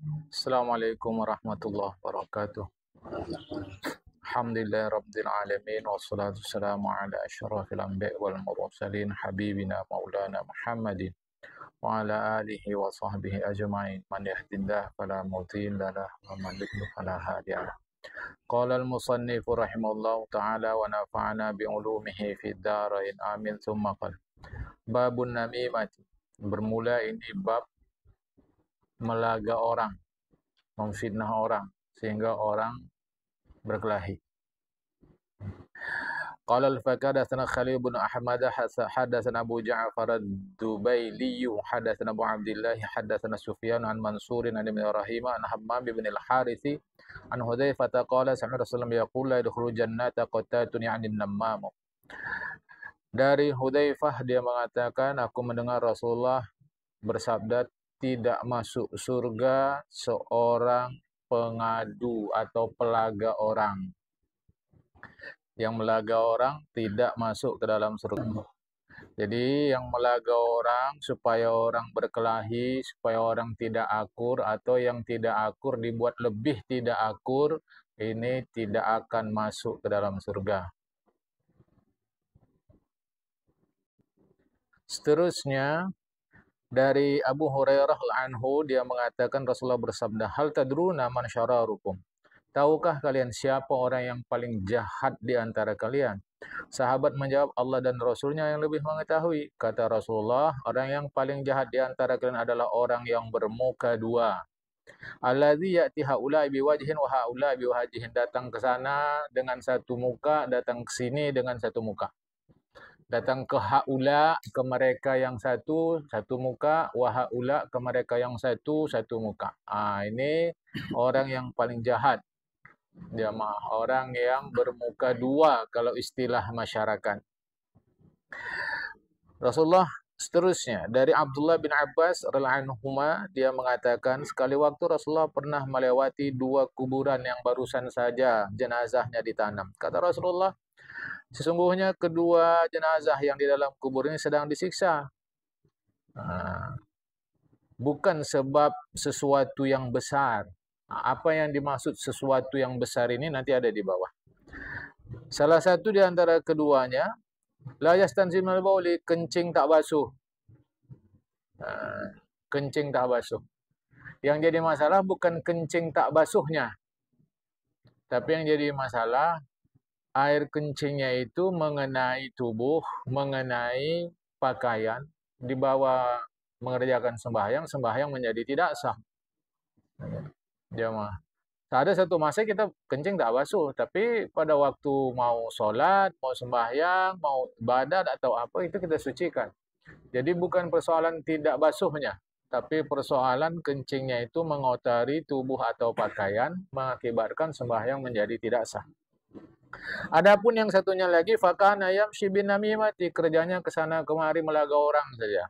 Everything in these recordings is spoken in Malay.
Assalamualaikum warahmatullahi wabarakatuh. Alhamdulillah rabbil alamin wassalatu wassalamu ala asyrafil anbiya'i wal mursalin habibina maulana Muhammadin wa ala alihi wa sahbihi ajma'in. Man yahdihillahu fala mudilla lahu wa man yudlil fala hadiya lahu. Qala al-musannif rahimahullahu ta'ala wa nafa'ana bi ulumihi fid dharain amin. Tsumma qala babun namimati. Bermula ini bab melaga orang, memfitnah orang sehingga orang berkelahi. Qala al-Fakar hadatsana Khalil bin Ahmad hadatsana Abu Ja'far ad-Dubaili hadatsana Abu Abdullah hadatsana Sufyan an Mansur an Ibn Rahim an Hammam bin al-Harith an Hudzaifah qala sami'tu Rasulullah yaqul la yadkhulu jannata qattatun ya'ni an-nammam. Dari Hudzaifah dia mengatakan aku mendengar Rasulullah bersabda tidak masuk surga seorang pengadu atau pelaga orang. Yang melaga orang tidak masuk ke dalam surga. Jadi yang melaga orang supaya orang berkelahi, supaya orang tidak akur, atau yang tidak akur dibuat lebih tidak akur, ini tidak akan masuk ke dalam surga. Seterusnya dari Abu Hurairah anhu dia mengatakan Rasulullah bersabda, hal tadruna man syararukum. Tahukah kalian siapa orang yang paling jahat di antara kalian? Sahabat menjawab, Allah dan Rasulnya yang lebih mengetahui. Kata Rasulullah, orang yang paling jahat di antara kalian adalah orang yang bermuka dua. Alladzi ya'ti haula'i biwajhin wa haula'i biwajhin. Datang ke sana dengan satu muka, datang ke sini dengan satu muka. Datang ke haula, ke mereka yang satu muka, wa haula ke mereka yang satu muka. Ini orang yang paling jahat. Dia orang yang bermuka dua kalau istilah masyarakat. Rasulullah seterusnya dari Abdullah bin Abbas radhiyallahu anhuma dia mengatakan sekali waktu Rasulullah pernah melewati dua kuburan yang barusan saja jenazahnya ditanam. Kata Rasulullah, sesungguhnya kedua jenazah yang di dalam kubur ini sedang disiksa. Bukan sebab sesuatu yang besar. Apa yang dimaksud sesuatu yang besar ini nanti ada di bawah. Salah satu di antara keduanya, la yastanzimul bauli, kencing tak basuh. Kencing tak basuh. Yang jadi masalah bukan kencing tak basuhnya. Tapi yang jadi masalah air kencingnya itu mengenai tubuh, mengenai pakaian, dibawa mengerjakan sembahyang menjadi tidak sah. Jamaah. Ada satu masa kita kencing tak basuh, tapi pada waktu mau sholat, mau sembahyang, mau ibadat atau apa itu kita sucikan. Jadi bukan persoalan tidak basuhnya, tapi persoalan kencingnya itu mengotari tubuh atau pakaian, mengakibatkan sembahyang menjadi tidak sah. Adapun yang satunya lagi, fakana yamshi bin namimati, kerjanya kesana kemari melaga orang saja.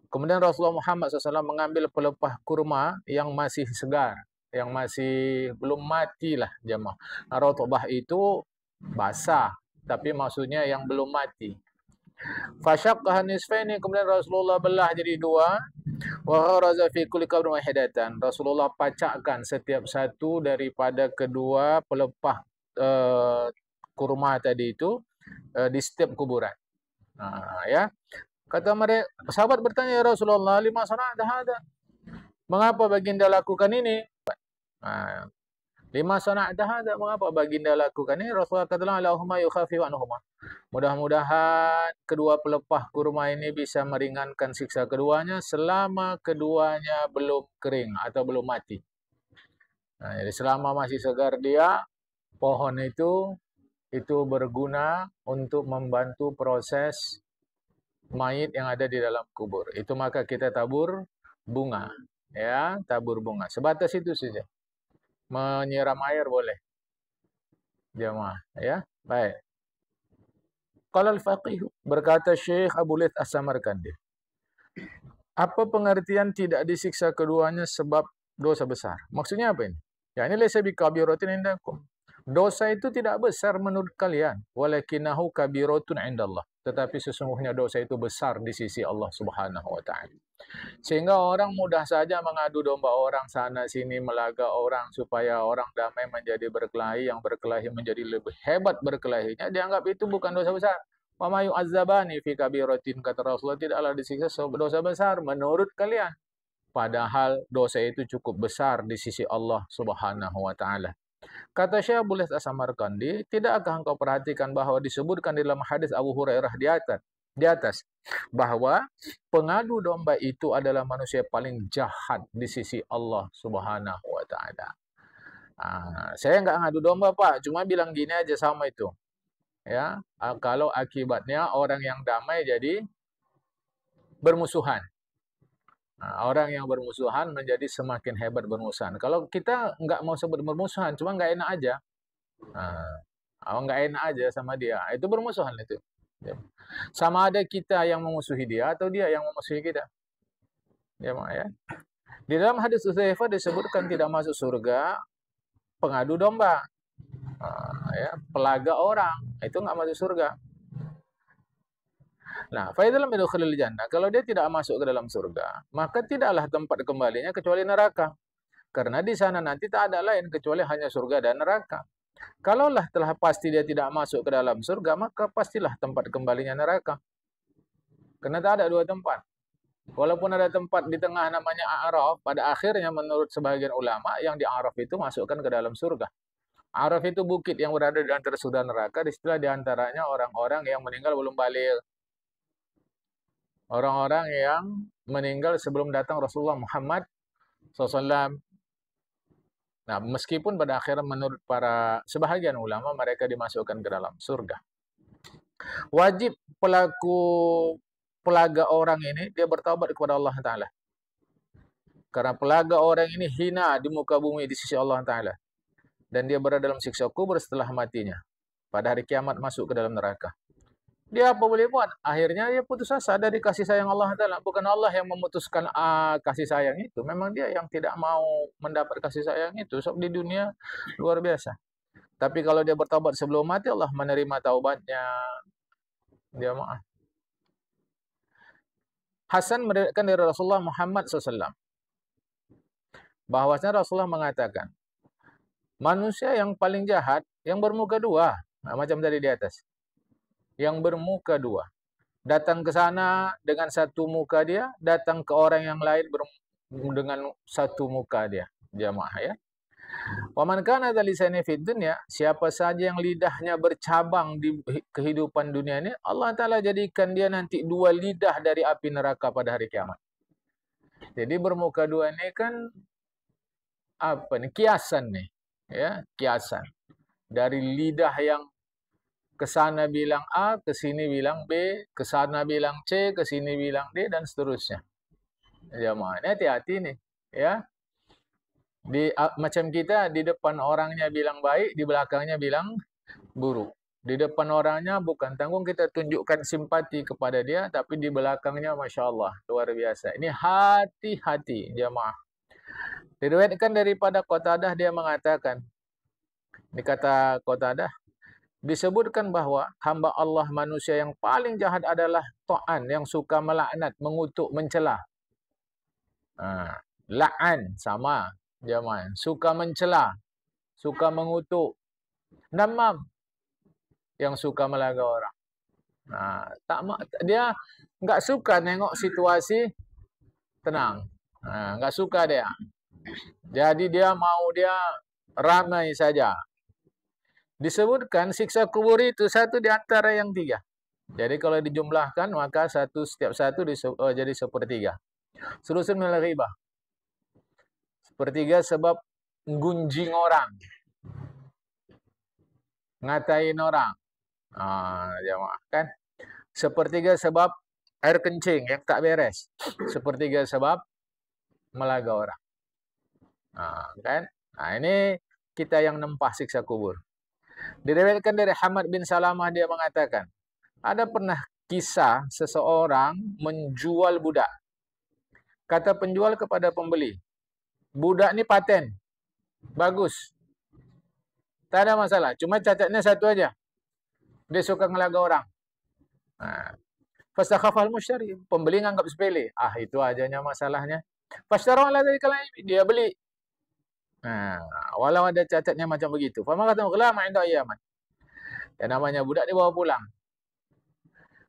Kemudian Rasulullah Muhammad SAW mengambil pelepah kurma yang masih segar, yang masih belum mati lah jemaah. Rotobah itu basah, tapi maksudnya yang belum mati. Fasyaqqaha nisfaini, kemudian Rasulullah belah jadi dua. Wa gharaza fi kulli qabrin wahidatan. Rasulullah pacakkan setiap satu daripada kedua pelepah kurma tadi itu di setiap kuburan. Ya. Kata mereka, sahabat bertanya, ya Rasulullah, lima sana'ta hada? Mengapa baginda lakukan ini? Lima sana'ta hada? Mengapa baginda lakukan ini? Rasulullah kata, Allahumma yukhafifu anhuma. Mudah-mudahan kedua pelepah kurma ini bisa meringankan siksa keduanya selama keduanya belum kering atau belum mati. Jadi selama masih segar dia, pohon itu berguna untuk membantu proses mayit yang ada di dalam kubur. Itu maka kita tabur bunga, ya, tabur bunga. Sebatas itu saja. Menyiram air boleh. Jemaah, ya. Baik. Qala al-faqih, berkata Syekh Abu Lith As-Samarkandi. Apa pengertian tidak disiksa keduanya sebab dosa besar? Maksudnya apa ini? Ya, ini laysa bikabiratin indakum. Dosa itu tidak besar menurut kalian, walakinahu kabiratun indallah. tetapi sesungguhnya dosa itu besar di sisi Allah Subhanahu wa taala. Sehingga orang mudah saja mengadu domba orang sana sini, melaga orang supaya orang damai menjadi berkelahi, yang berkelahi menjadi lebih hebat berkelahinya, dianggap itu bukan dosa besar. Wa ma yu'azzabani fi kabiratin, kata Rasulullah, tidaklah disiksa dosa besar menurut kalian. Padahal dosa itu cukup besar di sisi Allah Subhanahu wa taala. Kata Syekh Abdul As-Samarkandi, tidakkah engkau perhatikan bahwa disebutkan di dalam hadis Abu Hurairah di atas bahwa pengadu domba itu adalah manusia paling jahat di sisi Allah Subhanahu wa taala. Saya nggak ngadu domba, Pak, cuma bilang gini aja sama itu. Ya, kalau akibatnya orang yang damai jadi bermusuhan. Orang yang bermusuhan menjadi semakin hebat bermusuhan. Kalau kita nggak mau sebut bermusuhan, cuma nggak enak aja. Nggak enak aja sama dia. Itu bermusuhan itu. Sama ada kita yang memusuhi dia atau dia yang memusuhi kita. Ya, ya. Di dalam hadis Hudzaifah disebutkan tidak masuk surga pengadu domba. Ya, pelaga orang. Itu nggak masuk surga. Nah, fa'idalam yadkhulul jannah, kalau dia tidak masuk ke dalam surga, maka tidaklah tempat kembalinya kecuali neraka. Karena di sana nanti tak ada lain kecuali hanya surga dan neraka. Kalaulah telah pasti dia tidak masuk ke dalam surga, maka pastilah tempat kembalinya neraka. Karena tak ada dua tempat. Walaupun ada tempat di tengah namanya A'raf, pada akhirnya menurut sebagian ulama, yang di A'raf itu masukkan ke dalam surga. A'raf itu bukit yang berada di antara surga dan neraka, disitulah di antaranya orang-orang yang meninggal belum balik. Orang-orang yang meninggal sebelum datang Rasulullah Muhammad SAW. Nah, meskipun pada akhirnya menurut para sebahagian ulama mereka dimasukkan ke dalam surga. Wajib pelaga orang ini dia bertaubat kepada Allah Ta'ala. Karena pelaga orang ini hina di muka bumi di sisi Allah Ta'ala. Dan dia berada dalam siksa kubur setelah matinya. Pada hari kiamat masuk ke dalam neraka. Dia apa boleh buat? Akhirnya dia putus asa dari kasih sayang Allah Ta'ala. Bukan Allah yang memutuskan kasih sayang itu. Memang dia yang tidak mau mendapat kasih sayang itu. Sebab di dunia luar biasa. Tapi kalau dia bertaubat sebelum mati, Allah menerima taubatnya. Dia maaf. Hasan meriwayatkan dari Rasulullah Muhammad SAW. Bahwasanya Rasulullah mengatakan, manusia yang paling jahat, yang bermuka dua. Nah, macam tadi di atas. Yang bermuka dua. Datang ke sana dengan satu muka dia, datang ke orang yang lain dengan satu muka dia. Jamaah ya. Wa man kana dzalisani fid dunya, siapa saja yang lidahnya bercabang di kehidupan dunia ini, Allah Ta'ala jadikan dia nanti dua lidah dari api neraka pada hari kiamat. Jadi bermuka dua ini kan apa nih? Kiasan nih. Ya, kiasan. Dari lidah yang ke sana bilang A, ke sini bilang B, ke sana bilang C, ke sini bilang D, dan seterusnya. Jamaah, ini hati-hati nih, ya. Macam kita di depan orangnya bilang baik, di belakangnya bilang buruk. Di depan orangnya bukan tanggung kita tunjukkan simpati kepada dia, tapi di belakangnya Masya Allah, luar biasa. Ini hati-hati, jamaah. Diriwayatkan daripada Qatadah, dia mengatakan, ini kata Qatadah, disebutkan bahwa hamba Allah manusia yang paling jahat adalah Ta'an, yang suka melaknat, mengutuk, mencela. La'an sama jamaah, suka mencela, suka mengutuk. Namam, yang suka melaga orang. Dia nggak suka nengok situasi tenang, nggak suka dia. Jadi dia mau dia ramai saja. Disebutkan siksa kubur itu satu di antara yang tiga. Jadi kalau dijumlahkan maka setiap satu jadi sepertiga. Sulusun minal ghibah. Sepertiga sebab gunjing orang. Ngatain orang. Jamaah kan. Sepertiga sebab air kencing yang tak beres. Sepertiga sebab melaga orang. Kan? Ini kita yang nempah siksa kubur. Diriwayatkan dari Hamad bin Salamah, dia mengatakan, ada pernah kisah seseorang menjual budak. Kata penjual kepada pembeli, budak ini paten, bagus, tak ada masalah, cuma cacatnya satu aja, dia suka ngelaga orang. Nah, fastakhafal mushtari, pembeli nganggap sepele. Ah, itu ajanya masalahnya. Fashtara ala dzalika dia beli. Nah, walau ada cacatnya macam begitu. Fama kata ulama inda ayaman. Ya namanya budak dibawa pulang.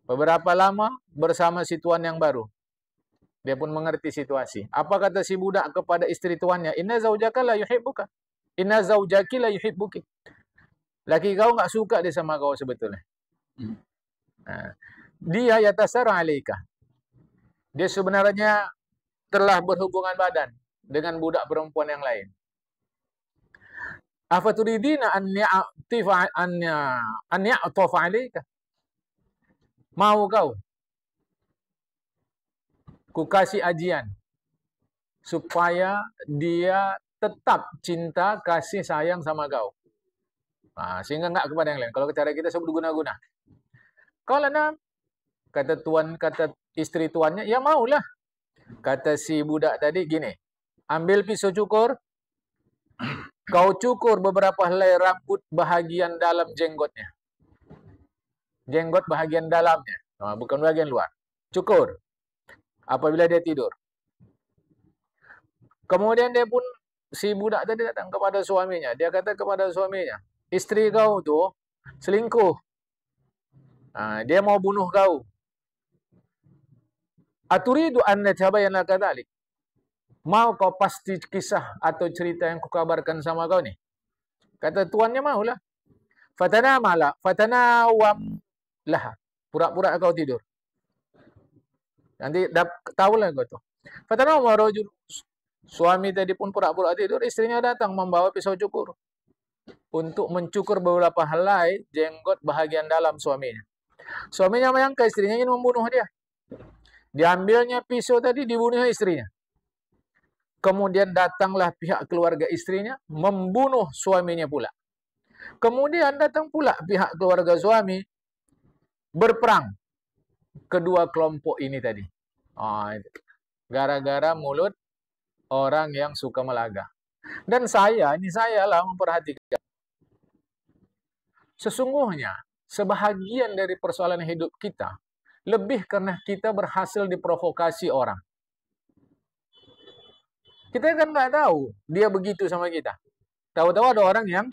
Beberapa lama bersama si tuan yang baru. Dia pun mengerti situasi. Apa kata si budak kepada istri tuannya? Inna zaujaka la yuhibbuka. Inna zaujaki la yuhibbuki. Laki kau enggak suka dia sama kau sebetulnya. Nah, dia yatasara alaika. Dia sebenarnya telah berhubungan badan dengan budak perempuan yang lain. Afaturidina an ya'tafa alaika. Mau kau ku kasih ajian supaya dia tetap cinta kasih sayang sama kau. Nah, sehingga enggak kepada yang lain. Kalau cara kita sebut guna-guna. Kalau kata istri tuannya, ya maulah. Kata si budak tadi gini, ambil pisau cukur, kau cukur beberapa helai rambut bahagian dalam jenggotnya. Jenggot bahagian dalamnya, bukan bahagian luar. Cukur. Apabila dia tidur. Kemudian dia pun, si budak tadi datang kepada suaminya. Dia kata kepada suaminya, istri kau tuh selingkuh. Dia mau bunuh kau. Aturidu an natabayyana kadzalik. Mau kau pasti kisah atau cerita yang kukabarkan sama kau nih? Kata tuannya maulah. Fatanawam lah. Pura-pura kau tidur. Nanti tahulah kau tuh. Fatanawam rajul. Suami tadi pun pura-pura tidur, istrinya datang membawa pisau cukur untuk mencukur beberapa helai jenggot bahagian dalam suaminya. Suaminya menyangka istrinya ingin membunuh dia. Diambilnya pisau tadi, dibunuh istrinya. Kemudian datanglah pihak keluarga istrinya membunuh suaminya pula. Kemudian datang pula pihak keluarga suami berperang kedua kelompok ini tadi. Gara-gara mulut orang yang suka melaga. Dan saya lah memperhatikan. Sesungguhnya sebahagian dari persoalan hidup kita lebih karena kita berhasil diprovokasi orang. Kita kan nggak tahu dia begitu sama kita. Tahu-tahu ada orang yang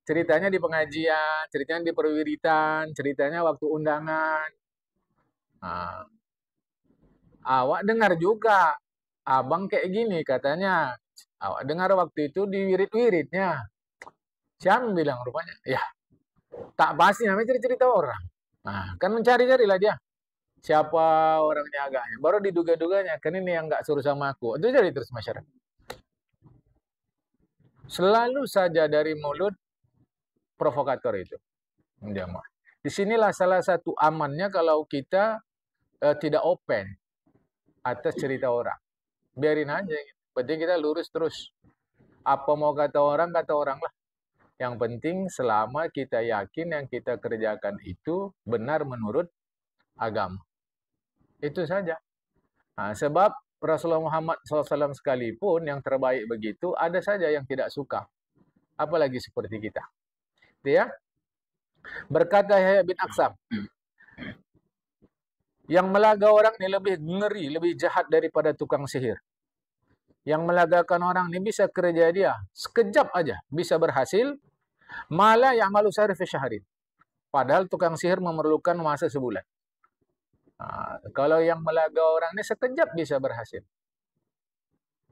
ceritanya di pengajian, ceritanya di perwiritan, ceritanya waktu undangan. Awak dengar juga, abang kayak gini katanya. Awak dengar waktu itu di wirid-wiridnya. Siapa bilang rupanya? Ya, tak pasti namanya cerita orang. Kan mencari-carilah dia. Siapa orangnya agaknya. Baru diduga-duganya. Kan ini yang nggak suruh sama aku. Itu jadi terus masyarakat. Selalu saja dari mulut provokator itu. Disinilah salah satu amannya kalau kita tidak open atas cerita orang. Biarin aja. Penting kita lurus terus. Apa mau kata orang lah. Yang penting selama kita yakin yang kita kerjakan itu benar menurut agama. Itu saja. Sebab Rasulullah Muhammad SAW sekalipun yang terbaik begitu, ada saja yang tidak suka. Apalagi seperti kita. Ya? Berkata Yahya bin Aksam, yang melaga orang ini lebih ngeri, lebih jahat daripada tukang sihir. Yang melagakan orang ini bisa kerja dia sekejap aja, bisa berhasil. Malah yang malu sehari fi syahrin. Padahal tukang sihir memerlukan masa sebulan. Kalau yang melaga orang ini sekejap bisa berhasil.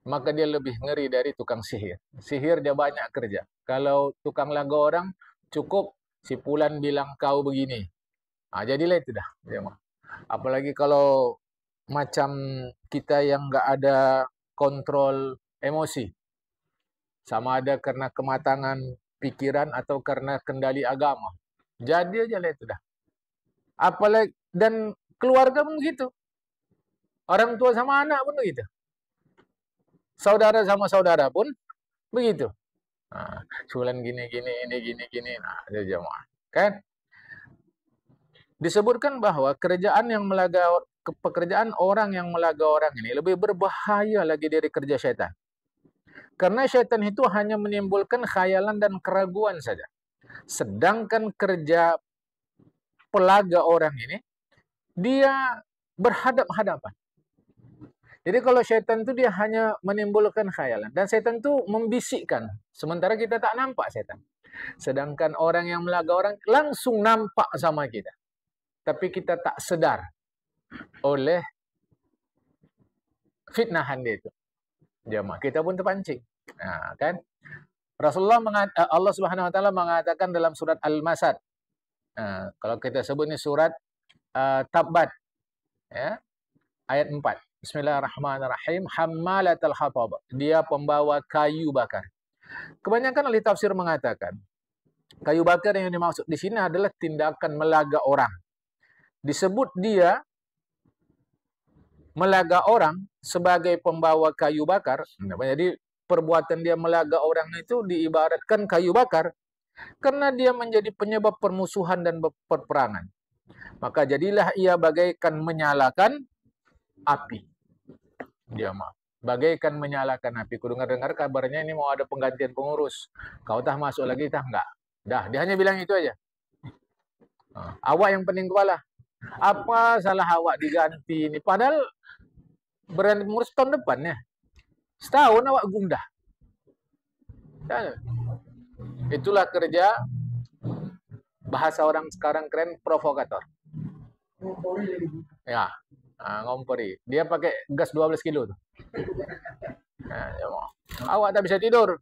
Maka dia lebih ngeri dari tukang sihir. Sihir dia banyak kerja. Kalau tukang laga orang, cukup si Fulan bilang kau begini. Jadilah itu dah. Apalagi kalau macam kita yang nggak ada kontrol emosi. Sama ada karena kematangan pikiran atau karena kendali agama. Jadi aja lah itu dah. Apalagi dan keluarga pun begitu. Orang tua sama anak pun begitu. Saudara sama saudara pun begitu. Sulan gini. Nah, jemaah. Kan? Disebutkan bahwa pekerjaan orang yang melaga orang ini lebih berbahaya lagi dari kerja syaitan. Karena syaitan itu hanya menimbulkan khayalan dan keraguan saja. Sedangkan kerja pelaga orang ini, dia berhadap-hadapan. Jadi kalau syaitan itu dia hanya menimbulkan khayalan. Dan syaitan itu membisikkan. Sementara kita tak nampak syaitan. Sedangkan orang yang melaga orang langsung nampak sama kita. Tapi kita tak sedar oleh fitnahan dia itu. Jamaah, kita pun terpancing. Nah, kan? Allah Subhanahu wa taala mengatakan dalam surat Al-Masad. Kalau kita sebut ini surat Tabbat, ya, ayat 4. Bismillahirrahmanirrahim. Hammalatal hatab. Dia pembawa kayu bakar. Kebanyakan ahli tafsir mengatakan kayu bakar yang dimaksud di sini adalah tindakan melaga orang. Disebut dia melaga orang sebagai pembawa kayu bakar. Jadi perbuatan dia melaga orang itu diibaratkan kayu bakar karena dia menjadi penyebab permusuhan dan peperangan. Maka jadilah ia bagaikan menyalakan api. Dia bagaikan menyalakan api. Ku dengar kabarnya ini mau ada penggantian pengurus. Kau tah masuk lagi tah enggak? Dah, dia hanya bilang itu aja. Awak yang pening kepala. Apa salah awak diganti ini? Padahal berani pengurus tahun depan ya. Setahun awak gundah. Itulah kerja bahasa orang sekarang keren, provokator. Ya, ngompori. Dia pakai gas 12 kilo tuh. Awak tak bisa tidur.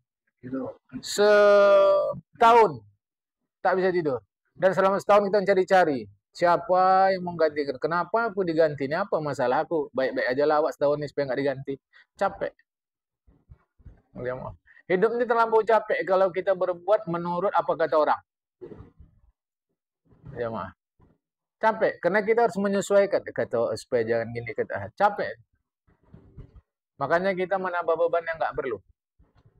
Setahun tak bisa tidur. Dan selama setahun kita mencari-cari. Siapa yang mau gantikan? Kenapa aku diganti? Ini apa masalah aku? Baik-baik aja lah awak setahun ini supaya nggak diganti. Capek. Hidup ini terlampau capek kalau kita berbuat menurut apa kata orang. Ya mah. Capek. Karena kita harus menyesuaikan. Kata supaya jangan gini kata. Capek. Makanya kita menambah beban yang nggak perlu.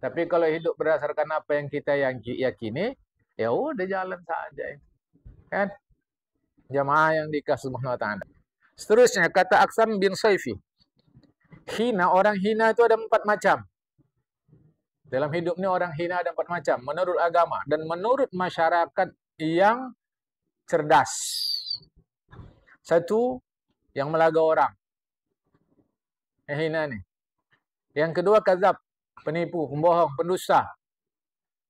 Tapi kalau hidup berdasarkan apa yang kita yakini, ya udah jalan saja. Kan? Jamaah yang dikasih Subhanahu wa ta'ala. Seterusnya, kata Aksam bin Saifi. Hina, orang hina itu ada 4 macam. Dalam hidup ini orang hina ada 4 macam. Menurut agama dan menurut masyarakat yang cerdas. Satu, yang melaga orang. Yang hina nih. Yang kedua, kazab. Penipu, pembohong, pendusta.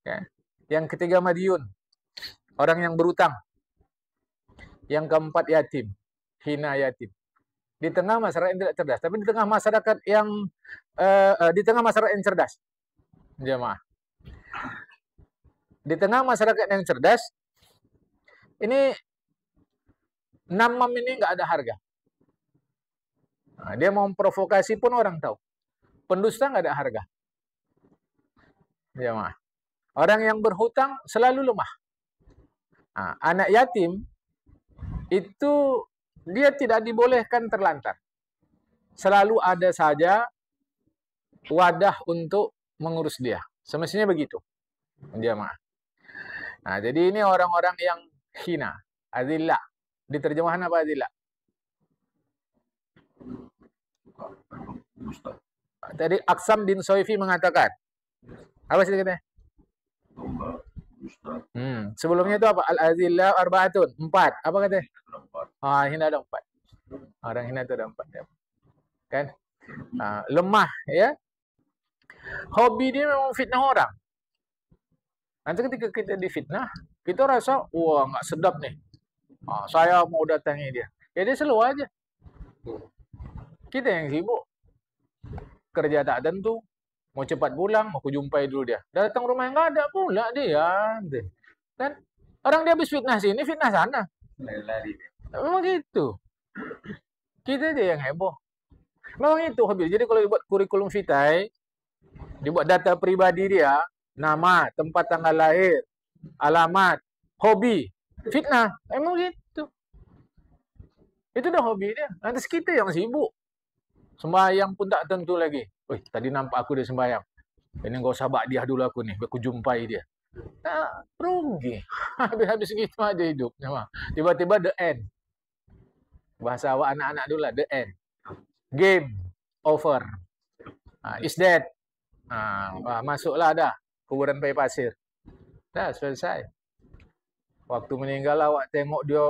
Ya. Yang ketiga, madyun. Orang yang berutang. Yang keempat, yatim. Hina yatim. Di tengah masyarakat yang tidak cerdas. Tapi di tengah masyarakat yang cerdas. Jemaah. Di tengah masyarakat yang cerdas, ini namam ini nggak ada harga. Nah, dia mau memprovokasi pun orang tahu. Pendusta nggak ada harga. Jemaah. Orang yang berhutang selalu lemah. Nah, anak yatim itu dia tidak dibolehkan terlantar. Selalu ada saja wadah untuk mengurus dia. Semestinya begitu. Jemaah. Nah, jadi ini orang-orang yang hina, adillah. Diterjemahan apa adillah? Tadi Aksam bin Saifi mengatakan. Apa sih katanya? Sebelumnya itu apa? Al-azillah arba'atun. 4. Apa katanya? Hina ada 4. Orang hina itu ada 4. Ya. Kan? Lemah. Ya. Hobi dia memang fitnah orang. Nanti ketika kita difitnah, kita rasa, wah nggak sedap nih. Saya mau datangi dia. Ya dia slow aja. Kita yang sibuk. Kerja tak tentu. Mau cepat pulang, mau jumpai dulu dia. Datang rumah yang nggak ada pula dia. Kan? Orang dia habis fitnah sini, fitnah sana. Memang gitu. Kita dia yang heboh. Memang itu hobi. Jadi kalau dibuat kurikulum vitae, dibuat data pribadi dia, nama, tempat tanggal lahir, alamat, hobi, fitnah. Emang gitu. Itu udah hobi dia. Nanti kita yang sibuk. Sembahyang pun tak tentu lagi. Wih, tadi nampak aku dia sembahyang. Ini nggak usah hadiah dulu aku nih, aku jumpai dia. Nah, rugi. Habis-habis gitu aja hidup. Tiba-tiba the end. Bahasa awak anak-anak dulu lah, the end. Game over. Is dead. Masuklah dah. Kuburan pai pasir. Dah selesai. Waktu meninggal awak tengok dia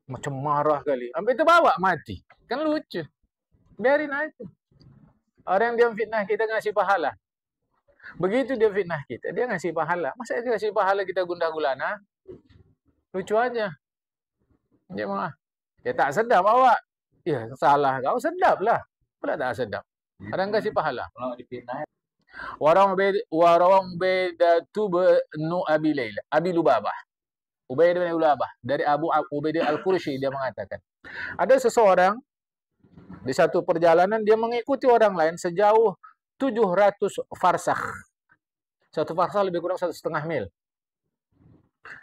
Macam marah kali. Sampai terbawa mati. Kan lucu. Biarin aja. Orang dia fitnah kita ngasih pahala. Begitu dia fitnah kita, dia ngasih pahala. Masa dia ngasih pahala kita gundah gulana? Lucu aja. Dia mah. Ya tak sedap awak. Ya salah kau sedap lah. Pula tak sedap. Orang kasih pahala. Kalau dipitnah. Warawang Ubaidatu bin Abi Lubabah. Ubaidah bin Lubabah. Dari Abu Ubaidah Al-Qurashi dia mengatakan. Ada seseorang di satu perjalanan dia mengikuti orang lain sejauh 700 farsakh. Satu farsakh lebih kurang 1,5 mil.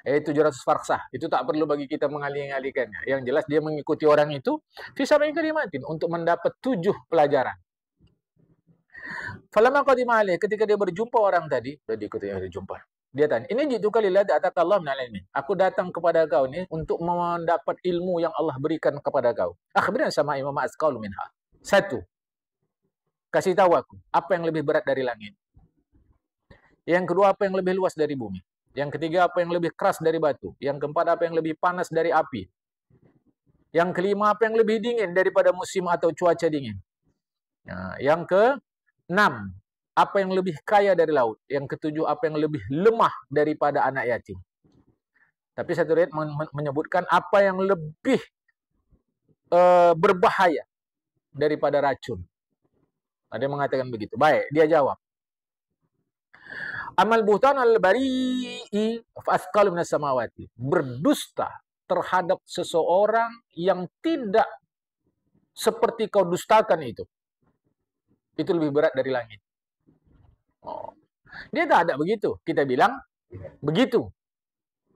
700 farsakh. Itu tak perlu bagi kita mengalih-alihkannya. Yang jelas dia mengikuti orang itu fisabilillah kalimatin untuk mendapat 7 pelajaran. Falamma qadima alaih, ketika dia berjumpa orang tadi, dia jumpa. Dia tanya, ini jitu kalillah da'ataka Allah minal ilmi. Aku datang kepada kau ni untuk mendapat ilmu yang Allah berikan kepada kau. Akhbirna sama imam asqalu minha. Satu, kasih tahu aku, apa yang lebih berat dari langit? Yang kedua, apa yang lebih luas dari bumi? Yang ketiga, apa yang lebih keras dari batu? Yang keempat, apa yang lebih panas dari api? Yang kelima, apa yang lebih dingin daripada musim atau cuaca dingin? Nah, yang keenam, apa yang lebih kaya dari laut? Yang ketujuh, apa yang lebih lemah daripada anak yatim? Tapi satu riwayat menyebutkan apa yang lebih berbahaya daripada racun. Ada yang mengatakan begitu. Baik, dia jawab. Amal buhtan al-bari'i fa'athqalu minas samawati. Berdusta terhadap seseorang yang tidak seperti kau dustakan itu lebih berat dari langit. Oh. Dia tak ada begitu. Kita bilang begitu.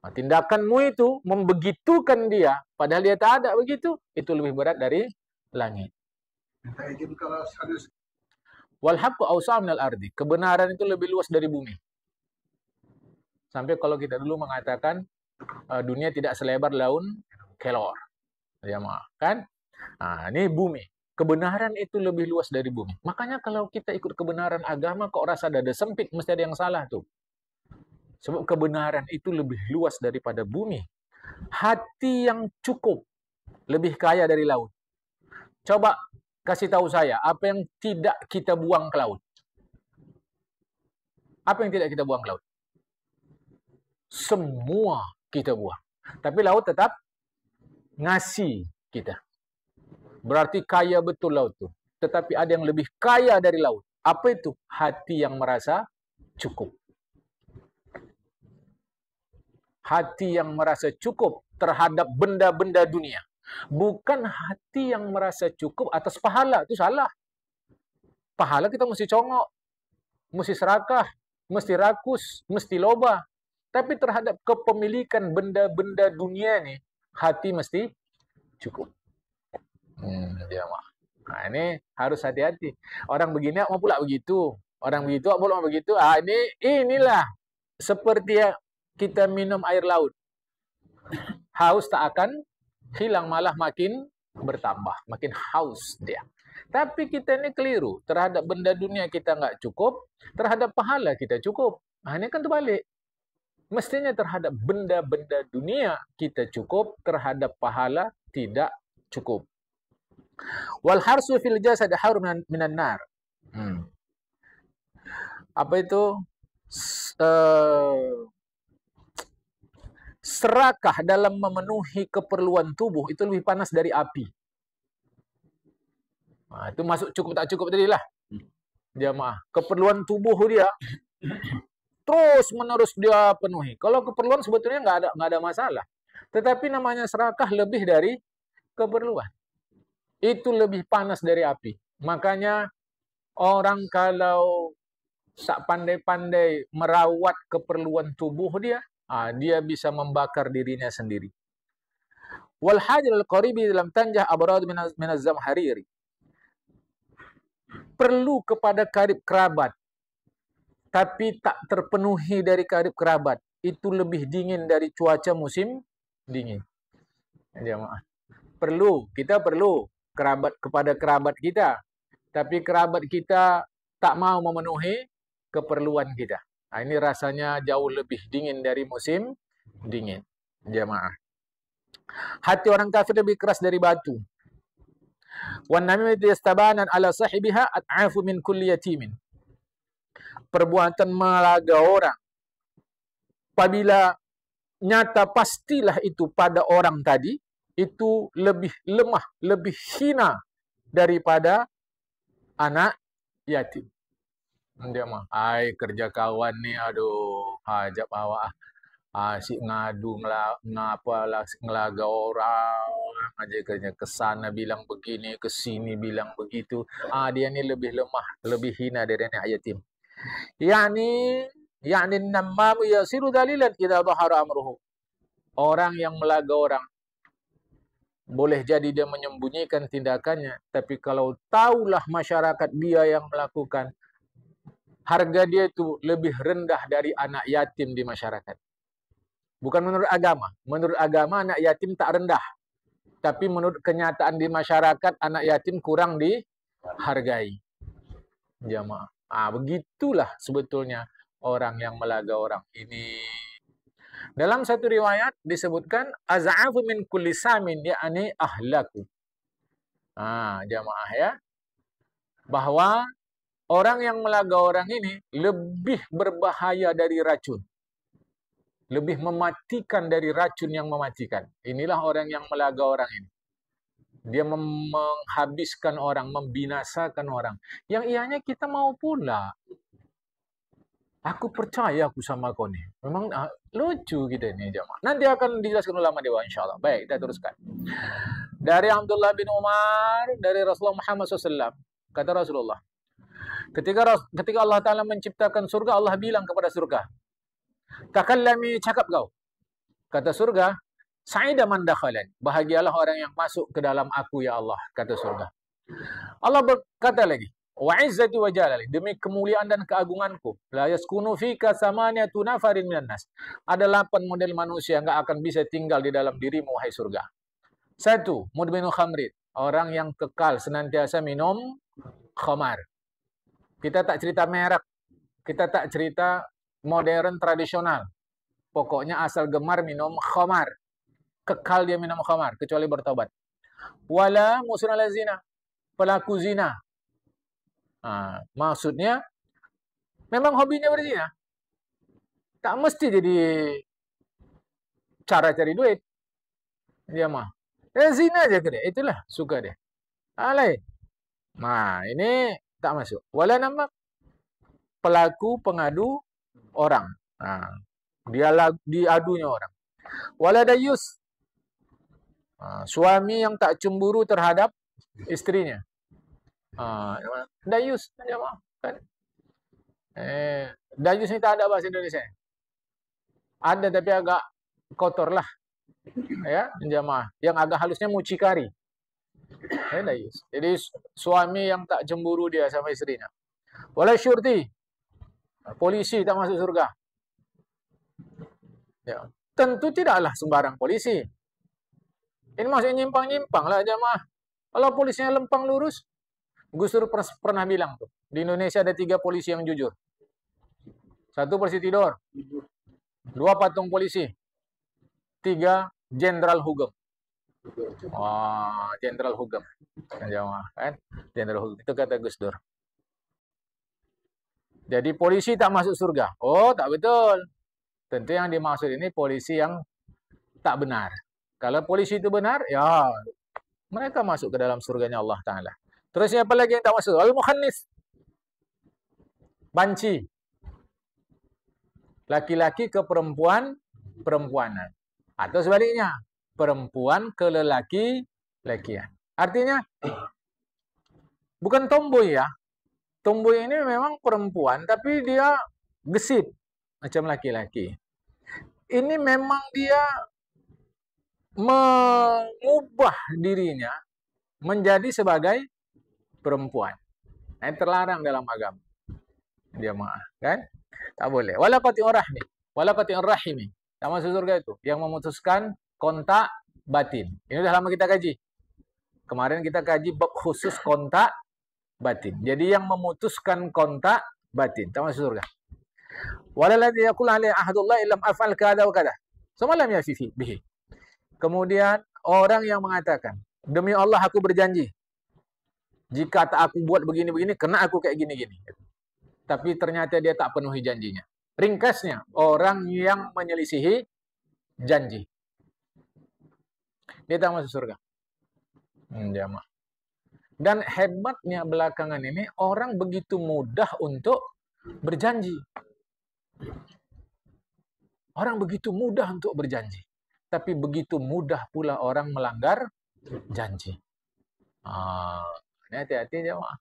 Nah, tindakanmu itu membegitukan dia, padahal dia tak ada begitu, itu lebih berat dari langit. Wal haqqu awsa' minal ardi. Kebenaran itu lebih luas dari bumi. Sampai kalau kita dulu mengatakan dunia tidak selebar daun kelor. Ya, kan? Nah, ini bumi. Kebenaran itu lebih luas dari bumi. Makanya kalau kita ikut kebenaran agama kok rasa dada sempit, mesti ada yang salah tuh. Sebab kebenaran itu lebih luas daripada bumi. Hati yang cukup lebih kaya dari laut. Coba kasih tahu saya, apa yang tidak kita buang ke laut? Apa yang tidak kita buang ke laut? Semua kita buang. Tapi laut tetap ngasih kita. Berarti kaya betul laut itu. Tetapi ada yang lebih kaya dari laut. Apa itu? Hati yang merasa cukup. Hati yang merasa cukup terhadap benda-benda dunia. Bukan hati yang merasa cukup atas pahala. Itu salah. Pahala kita mesti congok. Mesti serakah. Mesti rakus. Mesti loba. Tapi terhadap kepemilikan benda-benda dunia nih, hati mesti cukup. Nah, ini harus hati-hati. Orang begini mau pula begitu. Orang begitu mau pula begitu. Inilah seperti kita minum air laut. Haus tak akan hilang, malah makin bertambah. Makin haus dia. Tapi kita ini keliru. Terhadap benda dunia kita nggak cukup. Terhadap pahala kita cukup. Nah, ini kan terbalik. Mestinya terhadap benda-benda dunia kita cukup, terhadap pahala tidak cukup. Wal harsu fil jasad harum minan nar. Apa itu? Serakah dalam memenuhi keperluan tubuh itu lebih panas dari api. Nah, itu masuk cukup tak cukup tadi lah. Jamaah, keperluan tubuh dia terus menerus dia penuhi. Kalau keperluan sebetulnya nggak ada masalah. Tetapi namanya serakah lebih dari keperluan. Itu lebih panas dari api. Makanya orang kalau tak pandai-pandai merawat keperluan tubuh dia, dia bisa membakar dirinya sendiri. Wal hajrul qaribi dalam tanjah abrad min az-zamhariri. Perlu kepada karib kerabat. Tapi tak terpenuhi dari karib kerabat. Itu lebih dingin dari cuaca musim dingin. Kita perlu kerabat kepada kerabat kita. Tapi kerabat kita tak mau memenuhi keperluan kita. Nah, ini rasanya jauh lebih dingin dari musim dingin. Jamaah. Hati orang kafir lebih keras dari batu. Wan namimatu yastabanan ala sahibiha at'afu min kulli yatimin. Perbuatan melaga orang, apabila nyata pastilah itu pada orang tadi, itu lebih lemah, lebih hina daripada anak yatim. Dia mah, kerja kawan nih, aduh, hajab awak asyik ngadu ngelaga orang aja, kerja ke sana bilang begini, ke sini bilang begitu. Dia ni lebih lemah, lebih hina dari anak yatim. Yani nammamu yasiru dalilan idza dhahara amruhu. Orang yang melaga orang boleh jadi dia menyembunyikan tindakannya, tapi kalau tahulah masyarakat dia yang melakukan, harga dia itu lebih rendah dari anak yatim di masyarakat. Bukan menurut agama. Menurut agama anak yatim tak rendah. Tapi menurut kenyataan di masyarakat, anak yatim kurang dihargai. Jamaah. Begitulah sebetulnya orang yang melaga orang ini. Dalam satu riwayat disebutkan az'afu min kulli samin, yakni ahlaku. Jamaah ya. Bahwa orang yang melaga orang ini lebih berbahaya dari racun. Lebih mematikan dari racun yang mematikan. Inilah orang yang melaga orang ini. Dia menghabiskan orang, membinasakan orang. Yang ianya kita mau pula. Aku percaya aku sama kau ni. Memang lucu kita ni jemaah. Nanti akan dijelaskan ulama dewa insyaAllah. Baik, kita teruskan. Dari Abdullah bin Umar, dari Rasulullah Muhammad SAW. Kata Rasulullah, ketika Allah Ta'ala menciptakan surga, Allah bilang kepada surga, takallami, cakap kau. Kata surga, sa'ida man dakhalan, bahagialah orang yang masuk ke dalam aku ya Allah, kata surga. Allah berkata lagi, wa izzati wa jalali, demi kemuliaan dan keagunganku, la yaskunu fika samaniyatu nafarin minan nas, ada 8 model manusia yang enggak akan bisa tinggal di dalam dirimu wahai surga. 1, mudminu khamrin, orang yang kekal senantiasa minum khamar. Kita tak cerita merek, kita tak cerita modern tradisional. Pokoknya asal gemar minum khamar. Kekal dia minum khamar kecuali bertobat. Wala musin ala zina, pelaku zina. Maksudnya memang hobinya berzina. Tak mesti jadi cara cari duit. Dia mah zina aja ke dia. Itulah suka dia. Lain. Ini tak masuk. Wala nama pelaku pengadu orang. Dia diadunya orang. Wala dayus, suami yang tak cemburu terhadap istrinya. Dayus kan? Dayus ni tak ada bahasa Indonesia. Ada tapi agak kotor lah. Ya, jamaah. Yang agak halusnya mucikari. Dayus. Jadi suami yang tak cemburu dia sama istrinya. Wala syurti, polisi tak masuk surga. Ya, tentu tidaklah sembarang polisi. Ini maksudnya nyimpang-nyimpang lah jamaah. Kalau polisinya lempang lurus, Gus Dur pernah bilang tuh, di Indonesia ada 3 polisi yang jujur. 1 polisi tidur, 2 patung polisi, 3 jenderal hukum. Jenderal hukum. Jamaah, kan? Jenderal hukum. Itu kata Gus Dur. Jadi polisi tak masuk surga. Tak betul. Tentu yang dimaksud ini polisi yang tak benar. Kalau polisi itu benar, ya mereka masuk ke dalam surganya Allah Ta'ala. Terus siapa lagi yang tak masuk? Al-Mukhannis. Banci. Laki-laki ke perempuan, perempuanan. Atau sebaliknya, perempuan ke lelaki-lakian. Artinya, bukan tomboy ya. Tomboy ini memang perempuan, tapi dia gesit. Macam laki-laki. Ini memang dia mengubah dirinya menjadi sebagai perempuan. Yang terlarang dalam agama. Dia kan? Tak boleh. Wala qati'ur rahmi. Wala qati'ur rahimi. Tak masuk surga itu. Yang memutuskan kontak batin. Ini sudah lama kita kaji. Kemarin kita kaji bab khusus kontak batin. Jadi yang memutuskan kontak batin. Tak masuk surga. Wala ladzi yaqulu alaihi ahadullah illam af'al kada wa kada. Semalam ya fihi bihi. Kemudian orang yang mengatakan, demi Allah aku berjanji, jika tak aku buat begini-begini, kena aku kayak gini-gini. Tapi ternyata dia tak penuhi janjinya. Ringkasnya, orang yang menyelisihi janji, dia tak masuk surga. Jamaah. Dan hebatnya belakangan ini, orang begitu mudah untuk berjanji. Orang begitu mudah untuk berjanji. Tapi begitu mudah pula orang melanggar janji. Ini hati-hati jemaah.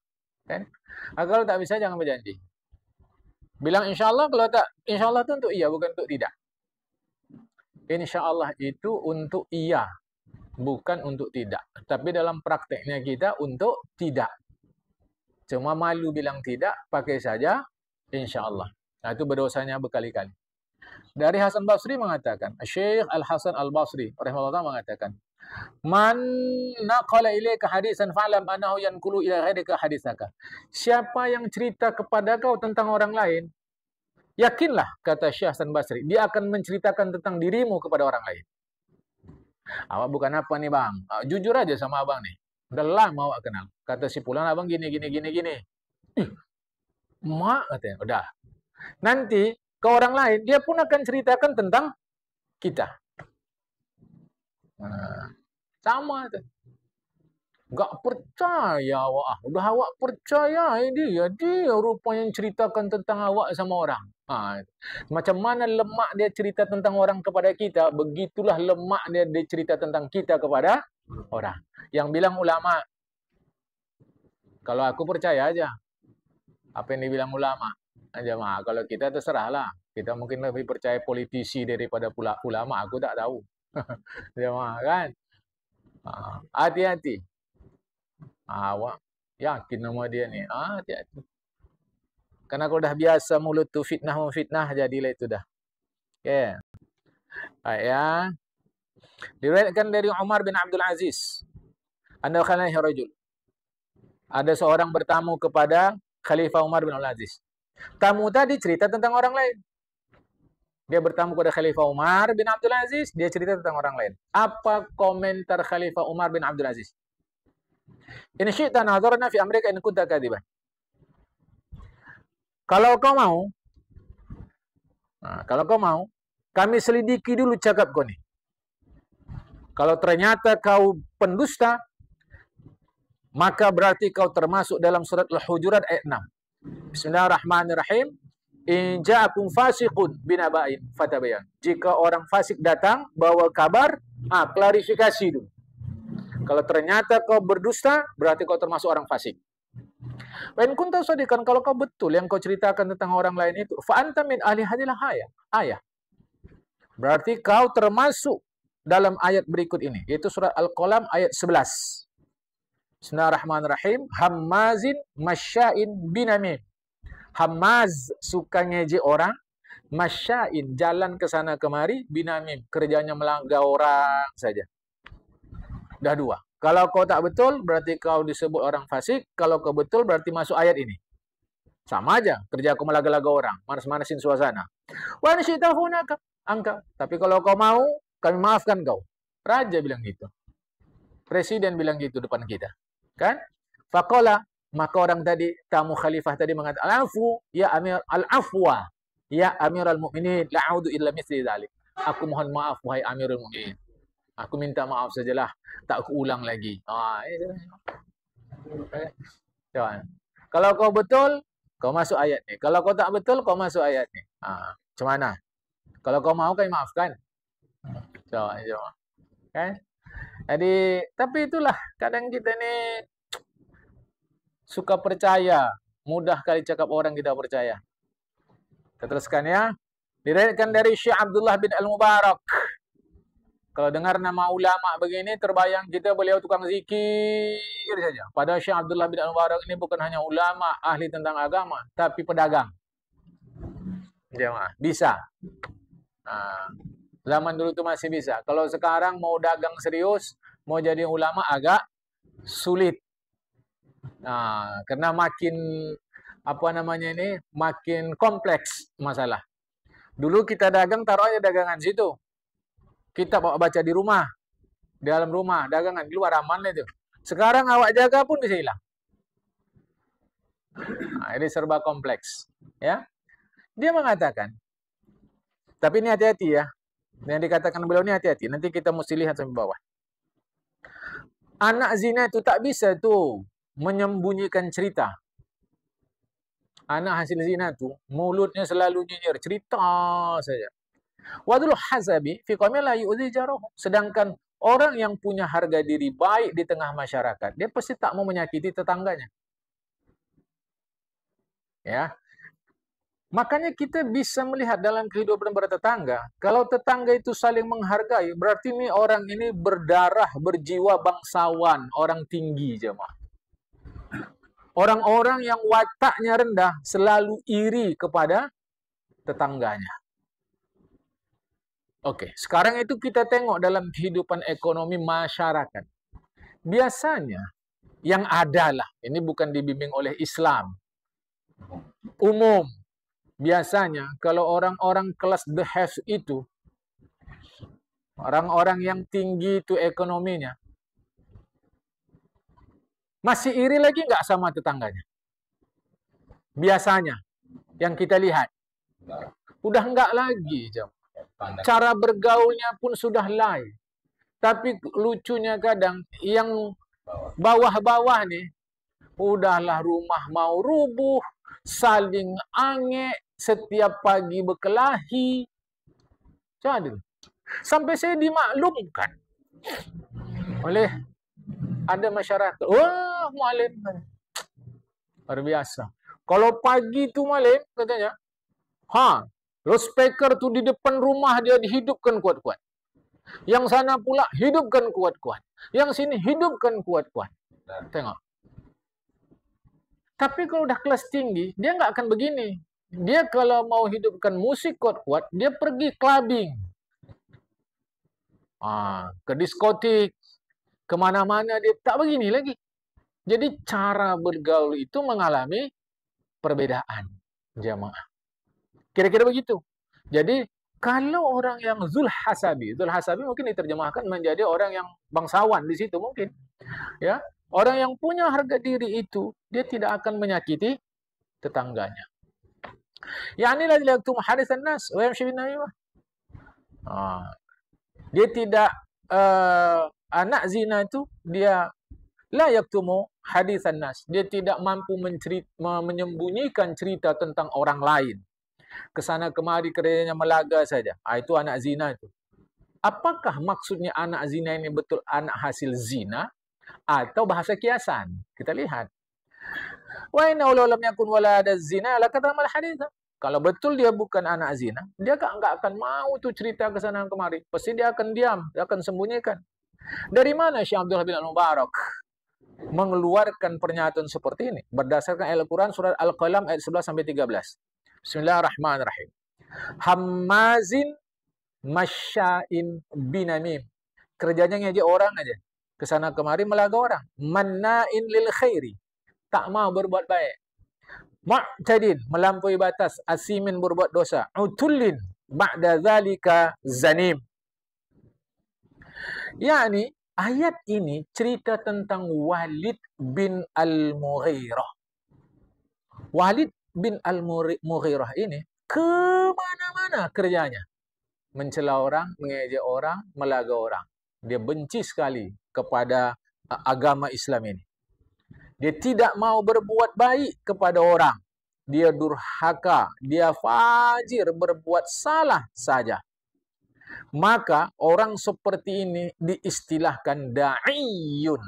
Kan? Kalau tak bisa jangan berjanji. Bilang insya Allah, kalau tak, insya Allah itu untuk iya, bukan untuk tidak. Insya Allah itu untuk iya, bukan untuk tidak. Tapi dalam prakteknya kita untuk tidak. Cuma malu bilang tidak, pakai saja insya Allah. Nah, itu berdosanya berkali-kali. Dari Hasan Basri mengatakan, Syekh Al-Hasan Al-Basri rahimahullah mengatakan, man naqala ilaika hadisan fa'lam annahu yanqulu ila ghairika hadisaka. Siapa yang cerita kepada kau tentang orang lain, yakinlah, kata Syekh Hasan Basri, dia akan menceritakan tentang dirimu kepada orang lain. Awak bukan apa nih bang? Jujur aja sama abang nih. Udah lama awak kenal. Kata si Pulan, abang gini. Mak katanya, udah. Nanti ke orang lain, dia pun akan ceritakan tentang kita. Sama tuh. Gak percaya awak. Udah awak percaya dia rupanya ceritakan tentang awak sama orang. Macam mana lemak dia cerita tentang orang kepada kita, begitulah lemak dia cerita tentang kita kepada orang. Yang bilang ulama, kalau aku percaya aja apa yang dibilang ulama aja mah. Kalau kita terserahlah. Kita mungkin lebih percaya politisi daripada ulama. Aku tak tahu. Jemaah kan? Hati-hati. Awak yakin nama dia ni. Hati-hati. Karena kalau dah biasa mulut tu fitnah jadilah itu dah. Okay. Baik ya. Diriwayatkan dari Umar bin Abdul Aziz. Anda khalaih rajul. Ada seorang bertamu kepada Khalifah Umar bin Abdul Aziz. Tamu tadi cerita tentang orang lain. Dia bertamu kepada Khalifah Umar bin Abdul Aziz, dia cerita tentang orang lain. Apa komentar Khalifah Umar bin Abdul Aziz? In syi'ta nazarna fi amrika in kunta kadiban. Kalau kau mau, kami selidiki dulu cakap kau ni. Kalau ternyata kau pendusta, maka berarti kau termasuk dalam surat Al-Hujurat ayat 6. Bismillahirrahmanirrahim. In ja'akum fasiqun binaba'in fatabayan. Jika orang fasik datang bawa kabar, klarifikasi dulu. Kalau ternyata kau berdusta, berarti kau termasuk orang fasik. Wa in kunta shadiqan, kalau kau betul yang kau ceritakan tentang orang lain itu, fa anta min ahli hadhihi ayah. Berarti kau termasuk dalam ayat berikut ini, yaitu surat Al-Qalam ayat 11. Bismillahirrahmanirrahim. Hammazin masya'in binamim. Hammaz, suka ngeje orang. Masya'in, jalan ke sana kemari. Binamim, kerjanya melanggar orang saja. Dah dua. Kalau kau tak betul, berarti kau disebut orang fasik. Kalau kau betul, berarti masuk ayat ini. Sama aja, kerja aku melaga-laga orang. Manas-manasin suasana. Wa nashitahunaka, angka. Tapi kalau kau mau, kami maafkan kau. Raja bilang gitu. Presiden bilang gitu depan kita. Kan? Faqala, maka orang tadi, tamu khalifah tadi mengatakan, al-afu, ya amir, al-afwa, ya amiral mu'minin, la'audu illa misli dhalik. Aku mohon maaf, wahai amirul mu'minin. Aku minta maaf sajalah, tak aku ulang lagi. Kalau kau betul, kau masuk ayat ni. Kalau kau tak betul, kau masuk ayat ni. Macam mana? Kalau kau mau, kau maafkan. Kan? Jadi, tapi itulah kadang kita ni suka percaya, mudah kali cakap orang kita percaya. Kita teruskan ya. Diriwayatkan dari Syekh Abdullah bin Al-Mubarak. Kalau dengar nama ulama begini, terbayang kita beliau tukang zikir saja. Padahal Syekh Abdullah bin Al-Mubarak ini bukan hanya ulama, ahli tentang agama, tapi pedagang. Jemaah, bisa. Zaman dulu itu masih bisa. Kalau sekarang mau dagang serius, mau jadi ulama agak sulit. Karena makin makin kompleks masalah. Dulu kita dagang, taruh aja dagangan situ. Kita bawa baca di rumah. Di dalam rumah, dagangan, di luar aman itu. Sekarang awak jaga pun bisa hilang. Nah, ini serba kompleks. Ya, dia mengatakan, tapi ini hati-hati ya. Yang dikatakan beliau ini hati-hati. Nanti kita mesti lihat sampai bawah. Anak zina itu tak bisa tuh menyembunyikan cerita. Anak hasil zina tuh mulutnya selalu nyinyir, cerita saja. Wadul hasabi fi qaumin la yu'dhi jarahu. Sedangkan orang yang punya harga diri baik di tengah masyarakat, dia pasti tak mau menyakiti tetangganya. Ya. Makanya kita bisa melihat dalam kehidupan bertetangga, kalau tetangga itu saling menghargai, berarti ini orang ini berdarah, berjiwa bangsawan, orang tinggi jemaah. Orang-orang yang wataknya rendah selalu iri kepada tetangganya. Oke, sekarang itu kita tengok dalam kehidupan ekonomi masyarakat. Biasanya yang adalah, ini bukan dibimbing oleh Islam, umum. Biasanya kalau orang-orang kelas the have itu, orang-orang yang tinggi itu ekonominya, masih iri lagi nggak sama tetangganya? Biasanya, yang kita lihat, udah nggak lagi. Cara bergaulnya pun sudah lain. Tapi lucunya kadang, yang bawah-bawah nih, udahlah rumah mau rubuh, saling angek, setiap pagi berkelahi. Jadi, sampai saya dimaklumkan oleh ada masyarakat. Wah, Malim. Luar biasa. Kalau pagi tu Malim, katanya, loudspeaker tu di depan rumah dia dihidupkan kuat-kuat. Yang sana pula hidupkan kuat-kuat. Yang sini hidupkan kuat-kuat. Tengok. Tapi kalau udah kelas tinggi, dia nggak akan begini. Dia kalau mau hidupkan musik kuat-kuat, dia pergi clubbing. Ke diskotik, kemana-mana dia tak begini lagi. Jadi cara bergaul itu mengalami perbedaan jamaah. Kira-kira begitu. Jadi kalau orang yang zul hasabi mungkin diterjemahkan menjadi orang yang bangsawan di situ mungkin. Ya, orang yang punya harga diri itu dia tidak akan menyakiti tetangganya. Yani la yaktum hadisan nas wa yamshi bin namimah. Dia tidak anak zina itu dia la yaktumu hadisan nas. Dia tidak mampu menyembunyikan cerita tentang orang lain. Kesana kemari kerjanya melaga saja. Itu anak zina itu. Apakah maksudnya anak zina ini betul anak hasil zina atau bahasa kiasan? Kita lihat. Wa inna lam yakun wala ada zina la katamal haditha. Kalau betul dia bukan anak zina, dia nggak akan mau tuh cerita ke sana kemari. Pasti dia akan diam, dia akan sembunyikan. Dari mana Syekh Abdullah bin Al-Mubarak mengeluarkan pernyataan seperti ini? Berdasarkan Al-Quran surat Al-Qalam ayat 11 sampai 13. Bismillahirrahmanirrahim. Hammazin masya'in binamim. Kerjanya ngejek orang aja. Kesana kemari melaga orang. Manna'in lil khairi. Tak mau berbuat baik. Mu'tadin, melampaui batas. Asimin, berbuat dosa. Utullin, ba'da zalika zanim. Yani, ayat ini cerita tentang Walid bin Al-Mughirah. Walid bin Al-Mughirah ini kemana-mana kerjanya. Mencela orang, mengejek orang, melaga orang. Dia benci sekali kepada agama Islam ini. Dia tidak mau berbuat baik kepada orang. Dia durhaka, dia fajir, berbuat salah saja. Maka orang seperti ini diistilahkan da'iyun.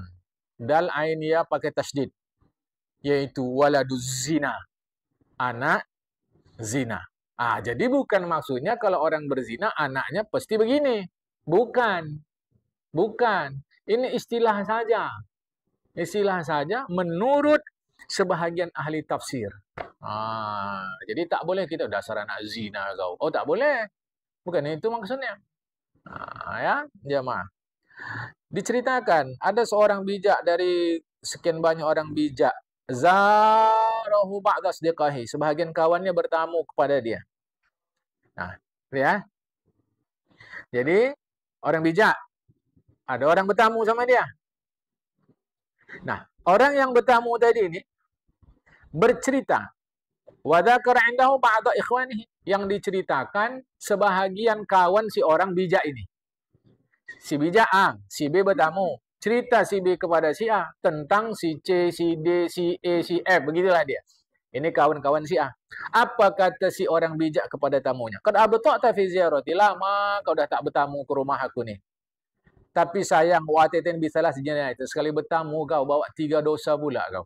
Dal ainiyah pakai tasydid. Yaitu waladuz zina. Anak zina. Jadi bukan maksudnya kalau orang berzina anaknya pasti begini. Bukan. Ini istilah saja. Istilah saja menurut sebahagian ahli tafsir. Jadi tak boleh kita dasar anak zina kau. Oh, tak boleh. Bukan itu maksudnya. Ya, jemaah. Diceritakan ada seorang bijak dari sekian banyak orang bijak. Zarahu ba'da asdiqahi. Sebahagian kawannya bertamu kepada dia. Ya. Jadi orang bijak Ada orang bertamu sama dia. Nah, orang yang bertamu tadi ini bercerita, wa dzakara 'indahu ba'da ikhwanihi, yang diceritakan sebahagian kawan si orang bijak ini. Si bijak A, si B bertamu. Cerita si B kepada si A tentang si C, si D, si E, si F. Begitulah dia. Ini kawan-kawan si A. Apa kata si orang bijak kepada tamunya? Qad abta'ta fi ziyarati, lama kau dah tak bertamu ke rumah aku ni. Tapi sayang, wa'atatin bisalah sejenis itu. Sekali bertamu kau bawa 3 dosa pula kau.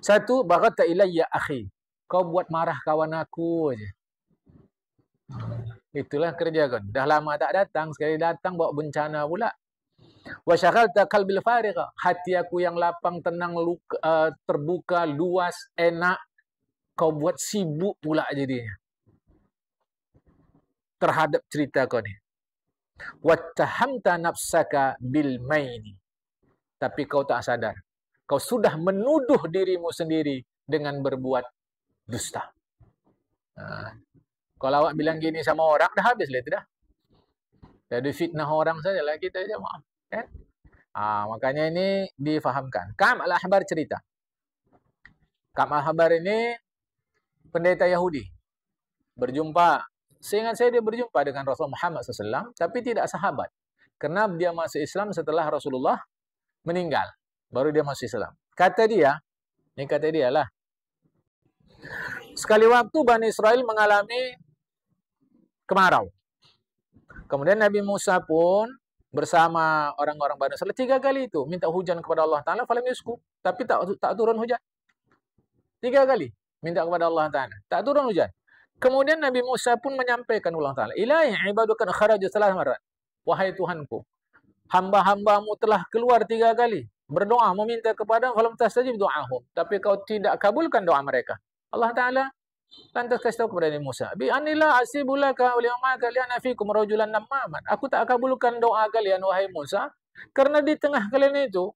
Satu, baghatta ilayya akhi. Kau buat marah kawan aku aja. Itulah kerja kau. Dah lama tak datang, sekali datang bawa bencana pula. Wa syaghalta qalbil farigha, hati aku yang lapang, tenang, terbuka, luas, enak, kau buat sibuk pula jadinya terhadap cerita kau ni. Wattahamta nafsaka bil maini, tapi kau tak sadar, kau sudah menuduh dirimu sendiri dengan berbuat dusta. Kalau awak bilang gini sama orang, dah habis lah itu dah. Jadi fitnah orang saja lah kita aja, maaf. Kan? Makanya ini difahamkan. Ka'ab al-Ahbar cerita. Ka'ab al-Ahbar ini pendeta Yahudi. Berjumpa. Seingat saya dia berjumpa dengan Rasulullah Muhammad SAW, tapi tidak sahabat. Karena dia masuk Islam setelah Rasulullah meninggal. Baru dia masuk Islam. Kata dia, ini kata dia lah. Sekali waktu Bani Israel mengalami kemarau. Kemudian Nabi Musa pun bersama orang-orang Bani Israel 3 kali itu minta hujan kepada Allah Ta'ala, falam yusku, tapi tak turun hujan. 3 kali minta kepada Allah Ta'ala, tak turun hujan. Kemudian Nabi Musa pun menyampaikan Allah Ta'ala, ilahi ibadukan kharaju salah marat, wahai Tuhanku, hamba-hambamu telah keluar 3 kali berdoa meminta kepada falam tastajib do'ahum, tapi kau tidak kabulkan doa mereka. Allah Ta'ala lantas kasih tahu kepada Nabi Musa, bi anillah asibulaka wa li'amaka li'ana fikum rajulan nammaman. Aku tak kabulkan doa kalian wahai Musa, karena di tengah kalian itu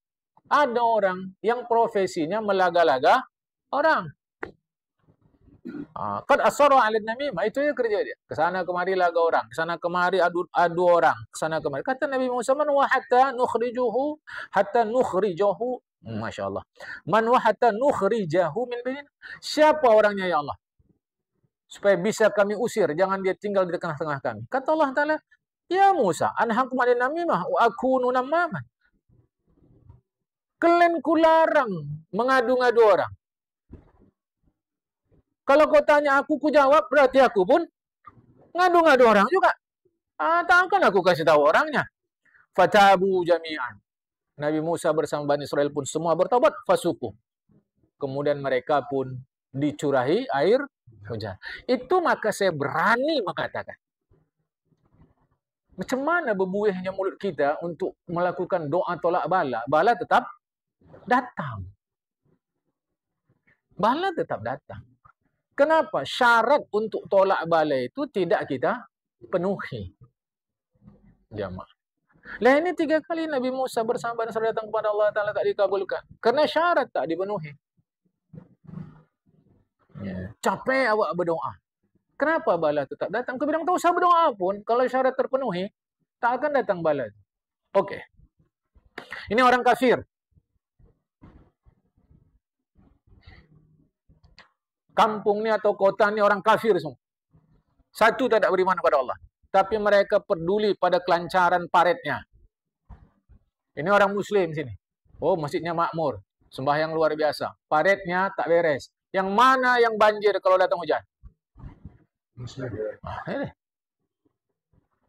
ada orang yang profesinya melaga-laga orang. Qad asarra 'ala namimah, itu ya kerja dia. Kesana kemari laga orang, kesana kemari adu orang, kesana kemari. Kata Nabi Musa, man wa hatta nukhrijuhu Masya Allah. Man wa hatta nukhrijahu min bainina. Siapa orangnya ya Allah? Supaya bisa kami usir, jangan dia tinggal di tengah-tengah kami. Kata Allah Ta'ala, ya Musa, anhakum 'anil namimah wa akunu nammaman. Kalian kularang mengadu-ngadu orang. Kalau kau tanya aku, ku jawab, berarti aku pun ngadu-ngadu orang juga. Takkan aku kasih tahu orangnya. Fatabu jami'an. Nabi Musa bersama Bani Israel pun semua bertobat, fasuku. Kemudian mereka pun dicurahi air hujan. Itu maka saya berani mengatakan, macam mana berbuihnya mulut kita untuk melakukan doa tolak bala. Bala tetap datang. Bala tetap datang. Kenapa? Syarat untuk tolak bala itu tidak kita penuhi. Jamaah. Lah ini 3 kali Nabi Musa bersama Bani Israel datang kepada Allah Ta'ala tak dikabulkan. Karena syarat tak dipenuhi. Capek awak berdoa. Kenapa bala tetap datang? Kau bilang tak usah berdoa pun, kalau syarat terpenuhi, tak akan datang bala. Okey. Ini orang kafir. Kampung ni atau kota ni orang kafir semua. Satu tak ada beriman kepada Allah. Tapi mereka peduli pada kelancaran paretnya. Ini orang Muslim sini. Oh, masjidnya makmur. Sembahyang luar biasa. Paretnya tak beres. Yang mana yang banjir kalau datang hujan?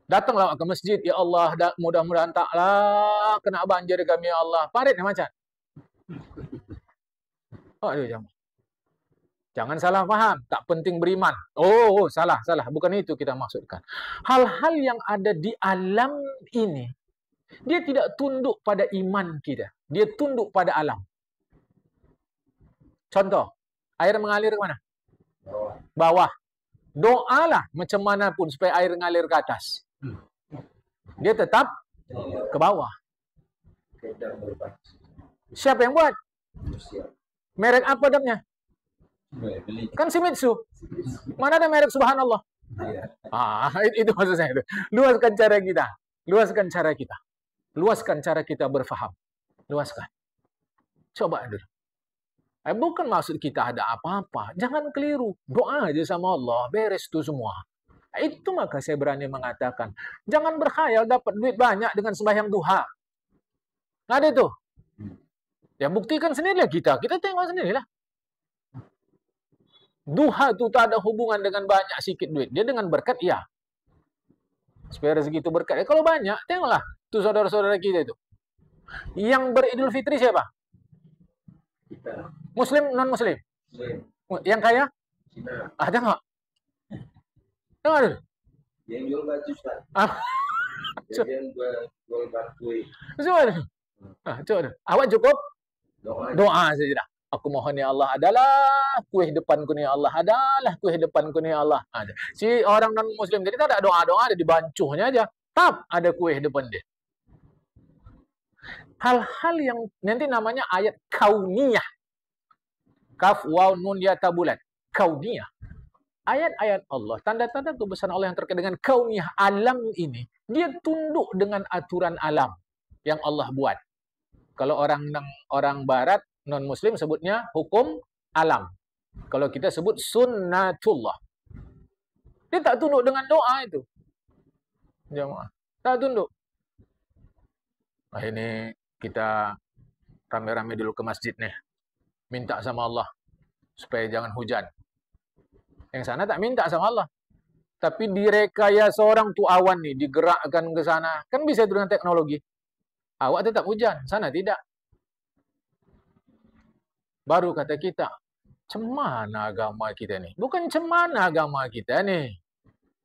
Datanglah ke masjid. Ya Allah, mudah-mudahan taklah kena banjir kami ya Allah. Paretnya macam. Jangan salah faham. Tak penting beriman. Oh, salah. Bukan itu kita maksudkan. Hal-hal yang ada di alam ini, dia tidak tunduk pada iman kita. Dia tunduk pada alam. Contoh, air mengalir ke mana? Bawah. Doalah macam mana pun supaya air mengalir ke atas. Dia tetap ke bawah. Siapa yang buat? Merek apa damnya? Kan Shimizu. Mana ada merek subhanallah? Itu maksud saya itu. Luaskan cara kita. Luaskan cara kita berfaham. Luaskan. Coba dulu. Bukan maksud kita ada apa-apa. Jangan keliru. Doa aja sama Allah. Beres itu semua. Itu maka saya berani mengatakan. Jangan berkhayal dapat duit banyak dengan sembahyang duha. Nggak ada itu. Ya buktikan sendirilah kita. Kita tengok sendirilah. Duha itu tak ada hubungan dengan banyak sikit duit. Dia dengan berkat, iya. Supaya rezeki itu berkat. Kalau banyak, tengoklah. Itu saudara-saudara kita itu. Yang beridul fitri siapa? Kita. Muslim, non-muslim? Muslim. Yang kaya? Kita. Ada nggak? Tengok dulu. Yang jual baju, Ustaz. Yang jual baju. Coba dulu. Coba dulu. Awak cukup? Doa saja dah. Aku mohon ya Allah, adalah kuih depanku ni ya Allah, adalah kuih depanku ni ya Allah. Si orang non-muslim jadi tak ada doa-doa, ada di bancuhnya aja. Tap, ada kuih depan dia. Hal-hal yang nanti namanya ayat kauniyah. Kaf, waw, nun, ya, tabulat. Kauniyah. Ayat-ayat Allah, tanda-tanda kebesaran Allah yang terkait dengan kauniyah alam ini, dia tunduk dengan aturan alam yang Allah buat. Kalau orang barat, non-muslim sebutnya hukum alam. Kalau kita sebut sunnatullah. Dia tak tunduk dengan doa itu. Jemaah. Tak tunduk. Nah, ini kita rame-rame dulu ke masjid nih. Minta sama Allah supaya jangan hujan. Yang sana tak minta sama Allah. Tapi direkayasa orang tu awan nih, digerakkan ke sana. Kan bisa itu dengan teknologi. Awak tetap hujan, sana tidak. Baru kata kita, cemana agama kita nih? Bukan cemana agama kita nih.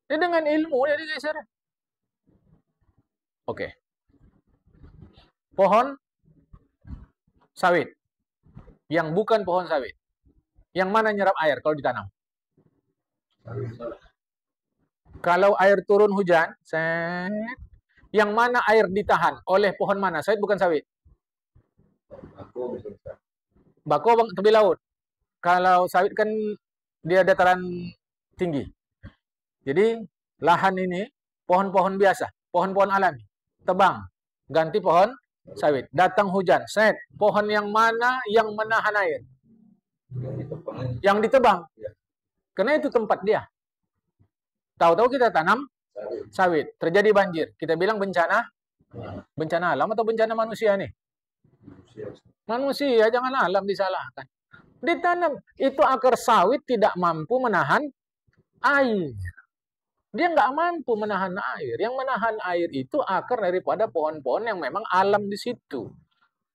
Dia dengan ilmu dia digeser. Oke. Pohon sawit. Yang bukan pohon sawit. Yang mana nyerap air kalau ditanam? Kalau air turun hujan, yang mana air ditahan oleh pohon mana? Sawit bukan sawit? Bako tepi laut. Kalau sawit kan dia dataran tinggi. Jadi lahan ini pohon-pohon biasa, pohon-pohon alami. Tebang, ganti pohon sawit. Datang hujan, set. Pohon yang mana yang menahan air? Yang ditebang. Karena itu tempat dia. Tahu-tahu kita tanam sawit. Terjadi banjir. Kita bilang bencana. Bencana alam atau bencana manusia nih? Manusia, jangan alam disalahkan. Ditanam. Itu akar sawit tidak mampu menahan air. Dia nggak mampu menahan air. Yang menahan air itu akar daripada pohon-pohon yang memang alam di situ.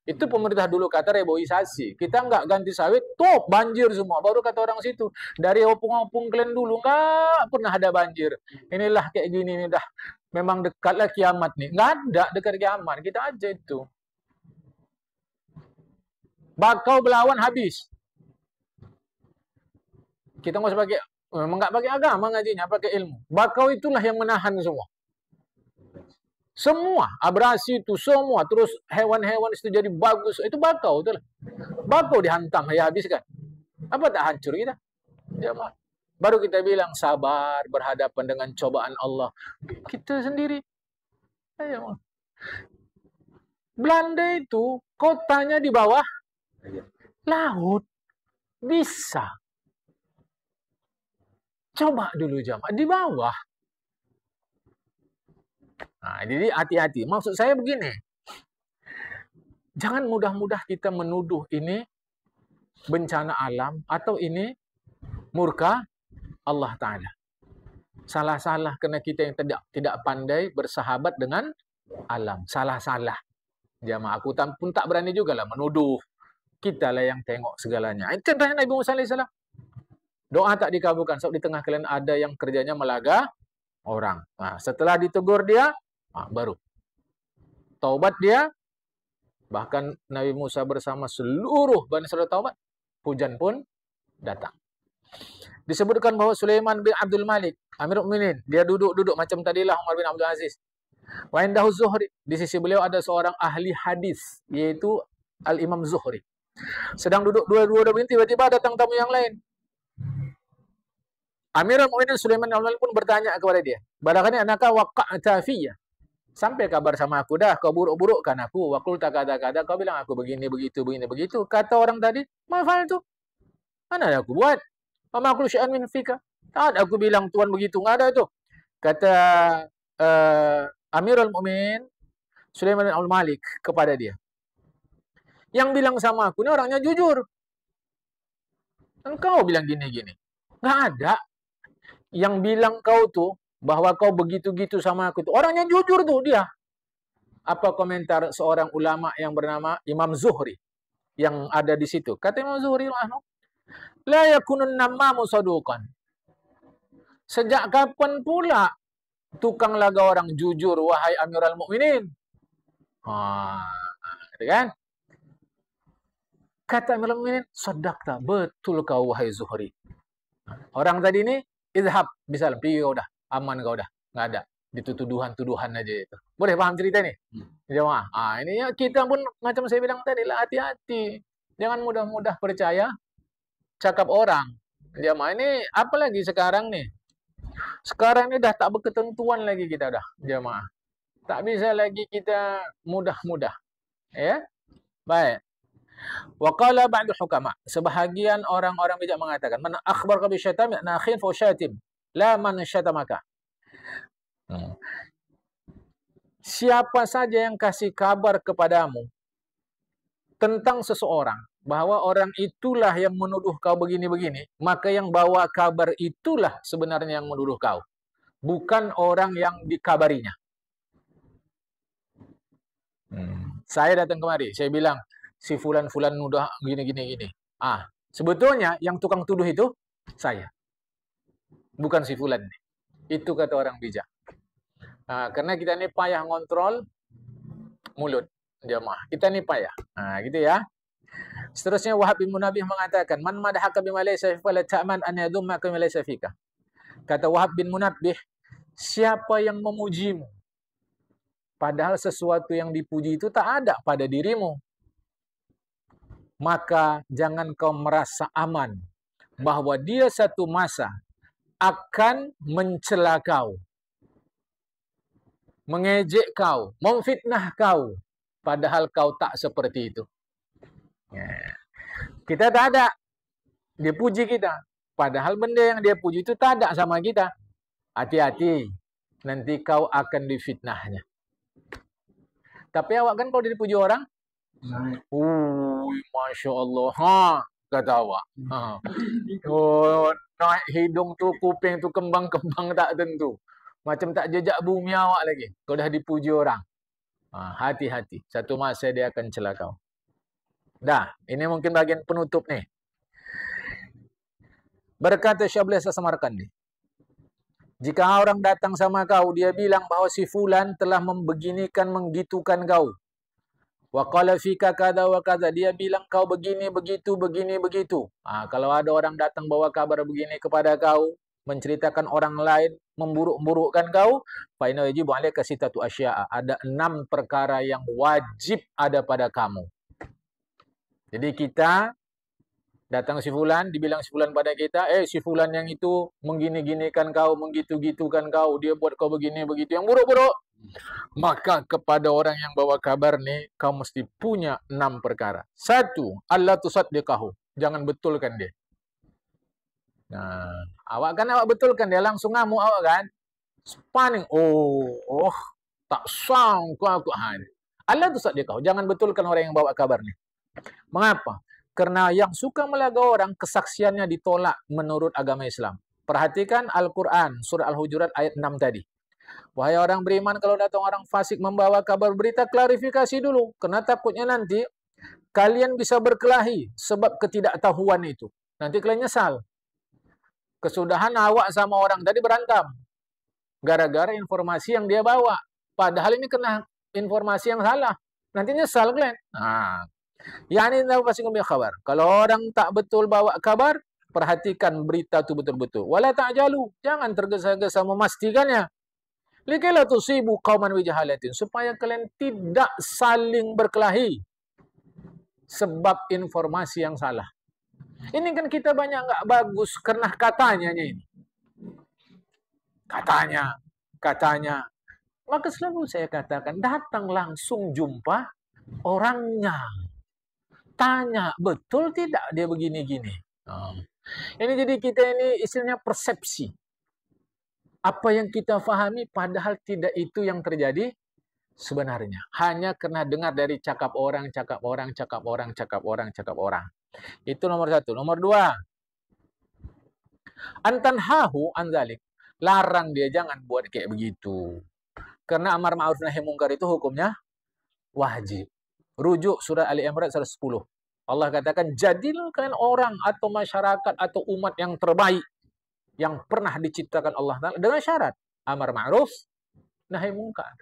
Itu pemerintah dulu kata reboisasi. Kita nggak ganti sawit, tuh banjir semua. Baru kata orang situ. Dari opung-opung kalian dulu nggak pernah ada banjir. Inilah kayak gini nih dah. Memang dekatlah kiamat nih. Nggak ada dekat kiamat. Kita aja itu. Bakau belawan habis. Kita nggak usah pakai, memang nggak pakai agama ngajinya, pakai ilmu. Bakau itulah yang menahan semua. Semua, abrasi itu semua, terus hewan-hewan itu jadi bagus. Itu bakau, itulah. Bakau dihantam, ya habiskan. Apa tak hancur kita? Ya, baru kita bilang sabar berhadapan dengan cobaan Allah. Kita sendiri. Ayo. Belanda itu kotanya di bawah laut. Bisa. Coba dulu jamaah di bawah. Nah, jadi hati-hati. Maksud saya begini. Jangan mudah-mudah kita menuduh ini bencana alam atau ini murka Allah Ta'ala. Salah-salah karena kita yang tidak pandai bersahabat dengan alam. Salah-salah. Jamaah aku pun tak berani juga lah menuduh. Kita lah yang tengok segalanya. Itu contohnya Nabi Musa AS. Doa tak dikabulkan. Sebab di tengah kalian ada yang kerjanya melaga orang. Nah, setelah ditegur dia, baru taubat dia. Bahkan Nabi Musa bersama seluruh Bani Israil taubat. Hujan pun datang. Disebutkan bahwa Sulaiman bin Abdul Malik, Amirul Mukminin, dia duduk-duduk macam tadilah Umar bin Abdul Aziz. Wa indahu Zuhri, di sisi beliau ada seorang ahli hadis, yaitu Al-Imam Zuhri. Sedang duduk dua-dua begini, tiba-tiba datang tamu yang lain. Amirul Mukminin Sulaiman bin Abdul Malik pun bertanya kepada dia, "Barangkali anaka waqa'ta fiyya?" Sampai kabar sama aku dah, kau buruk-burukkan aku. Wakul tak kata-kata, kau bilang aku begini, begitu, begini, begitu. Kata orang tadi, mafal tu. Mana ada aku buat? Mama aku syai'an min fika. Tak ada aku bilang Tuhan begitu, nggak ada itu. Kata Amirul Mukminin Sulaiman bin Abdul Malik kepada dia. Yang bilang sama aku ini orangnya jujur. Engkau bilang gini-gini. Nggak ada. Yang bilang kau tuh, bahwa kau begitu-gitu sama aku itu. Orangnya jujur tuh dia. Apa komentar seorang ulama yang bernama Imam Zuhri. Yang ada di situ. Kata Imam Zuhri, la yakunun nammamu saduqan. Sejak kapan pula tukang laga orang jujur, wahai Amirul Mukminin? Gitu kan? Kata Amirul Mukminin, sadaqta, betul kau wahai Zuhri. Orang tadi ini, izhab, bisa pergi kau dah, aman kau dah, nggak ada. Itu tuduhan-tuduhan aja itu. Boleh paham cerita ini? Jemaah. Ini ya kita pun macam saya bilang tadi lah, hati-hati. Jangan mudah-mudah percaya cakap orang. Jemaah ini apalagi sekarang nih. Sekarang ini dah tak berketentuan lagi kita dah, jemaah. Tak bisa lagi kita mudah-mudah. Ya? Baik. Wa qala ba'du hukama. Sebahagian orang-orang bijak mengatakan, man akhbaraka bi syatam ya nakhin fa syatim, la man syatamaka. Siapa saja yang kasih kabar kepadamu tentang seseorang bahwa orang itulah yang menuduh kau begini-begini, maka yang bawa kabar itulah sebenarnya yang menuduh kau, bukan orang yang dikabarinya. Saya datang kemari, saya bilang si fulan-fulan nuduh gini-gini. Sebetulnya yang tukang tuduh itu saya, bukan si fulan. Itu kata orang bijak. Karena kita ini payah ngontrol mulut jamaah. Kita ini payah. Gitu ya. Seterusnya Wahab bin Munabbih mengatakan, man madahaka bima laysa fala ta'man an yadhummaka bima laysa fika. Kata Wahab bin Munabbih, siapa yang memujimu padahal sesuatu yang dipuji itu tak ada pada dirimu, maka jangan kau merasa aman bahwa dia satu masa akan mencela kau, mengejek kau, memfitnah kau, padahal kau tak seperti itu. Kita tak ada. Dia puji kita. Padahal benda yang dia puji itu tak ada sama kita. Hati-hati. Nanti kau akan difitnahnya. Tapi awak kan kalau dipuji orang, Masya Allah. Kata awak. Naik hidung tu, kuping tu, kembang-kembang tak tentu. Macam tak jejak bumi awak lagi. Kau dah dipuji orang. Hati-hati. Satu masa dia akan cela kau. Dah, ini mungkin bagian penutup nih. Berkata Syabli Samarkandi, jika orang datang sama kau, dia bilang bahwa si fulan telah membeginikan, menggitukan kau. Wa qala fika kada wa kada, dia bilang kau begini, begitu, begini, begitu. Kalau ada orang datang bawa kabar begini kepada kau, menceritakan orang lain, memburuk-burukkan kau, fa inna yajibu 'alaika sittatu asya'a. Ada 6 perkara yang wajib ada pada kamu. Jadi kita datang si fulan, dibilang si fulan pada kita, si fulan yang itu menggini-ginikan kau, menggitu-gitukan kau, dia buat kau begini, begitu, yang buruk-buruk. Maka kepada orang yang bawa kabar nih, kau mesti punya 6 perkara. 1, Allah tusaddiqahu. Jangan betulkan dia. Awak betulkan dia, langsung ngamuk awak kan? Paning, tak sangka aku. Allah tusaddiqahu. Jangan betulkan orang yang bawa kabar nih. Mengapa? Karena yang suka melaga orang, kesaksiannya ditolak menurut agama Islam. Perhatikan Al-Quran, surah Al-Hujurat ayat 6 tadi. Wahai orang beriman, kalau datang orang fasik membawa kabar berita, klarifikasi dulu. Karena takutnya nanti kalian bisa berkelahi sebab ketidaktahuan itu. Nanti kalian nyesal. Kesudahan awak sama orang tadi berantem. Gara-gara informasi yang dia bawa. Padahal ini kena informasi yang salah. Nanti nyesal kalian. Yani fasik bil khabar. Kalau orang tak betul bawa kabar, perhatikan berita itu betul-betul. Wala ta'jalu. Jangan tergesa-gesa memastikannya. Likaila tusibu qauman bi jahalatin, supaya kalian tidak saling berkelahi sebab informasi yang salah. Ini kan kita banyak nggak bagus karena katanya ini. Katanya. Maka selalu saya katakan, datang langsung jumpa orangnya. Tanya, betul tidak dia begini-gini? Ini jadi kita ini istilahnya persepsi. Apa yang kita fahami padahal tidak itu yang terjadi sebenarnya. Hanya karena dengar dari cakap orang, cakap orang, cakap orang, cakap orang, cakap orang. Itu nomor satu. Nomor dua, antanhahu anzalik. Larang dia jangan buat kayak begitu. Karena amar ma'ruf nahi mungkar itu hukumnya wajib. Rujuk surah Ali Imran 110. Allah katakan, jadilah kalian orang atau masyarakat atau umat yang terbaik yang pernah diciptakan Allah Ta'ala dengan syarat amar ma'ruf nahi mungkar.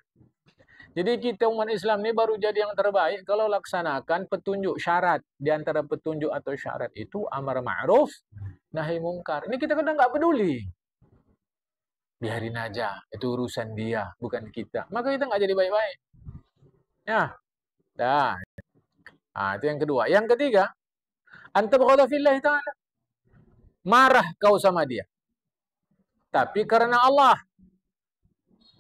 Jadi kita umat Islam ini baru jadi yang terbaik kalau laksanakan petunjuk syarat. Di antara petunjuk atau syarat itu amar ma'ruf nahi mungkar. Ini kita kadang nggak peduli. Biarin aja, itu urusan dia, bukan kita. Maka kita nggak jadi baik-baik. Ya, dah. Itu yang kedua. Yang ketiga, antabghadha fillahi ta'ala. Marah kau sama dia. Tapi karena Allah.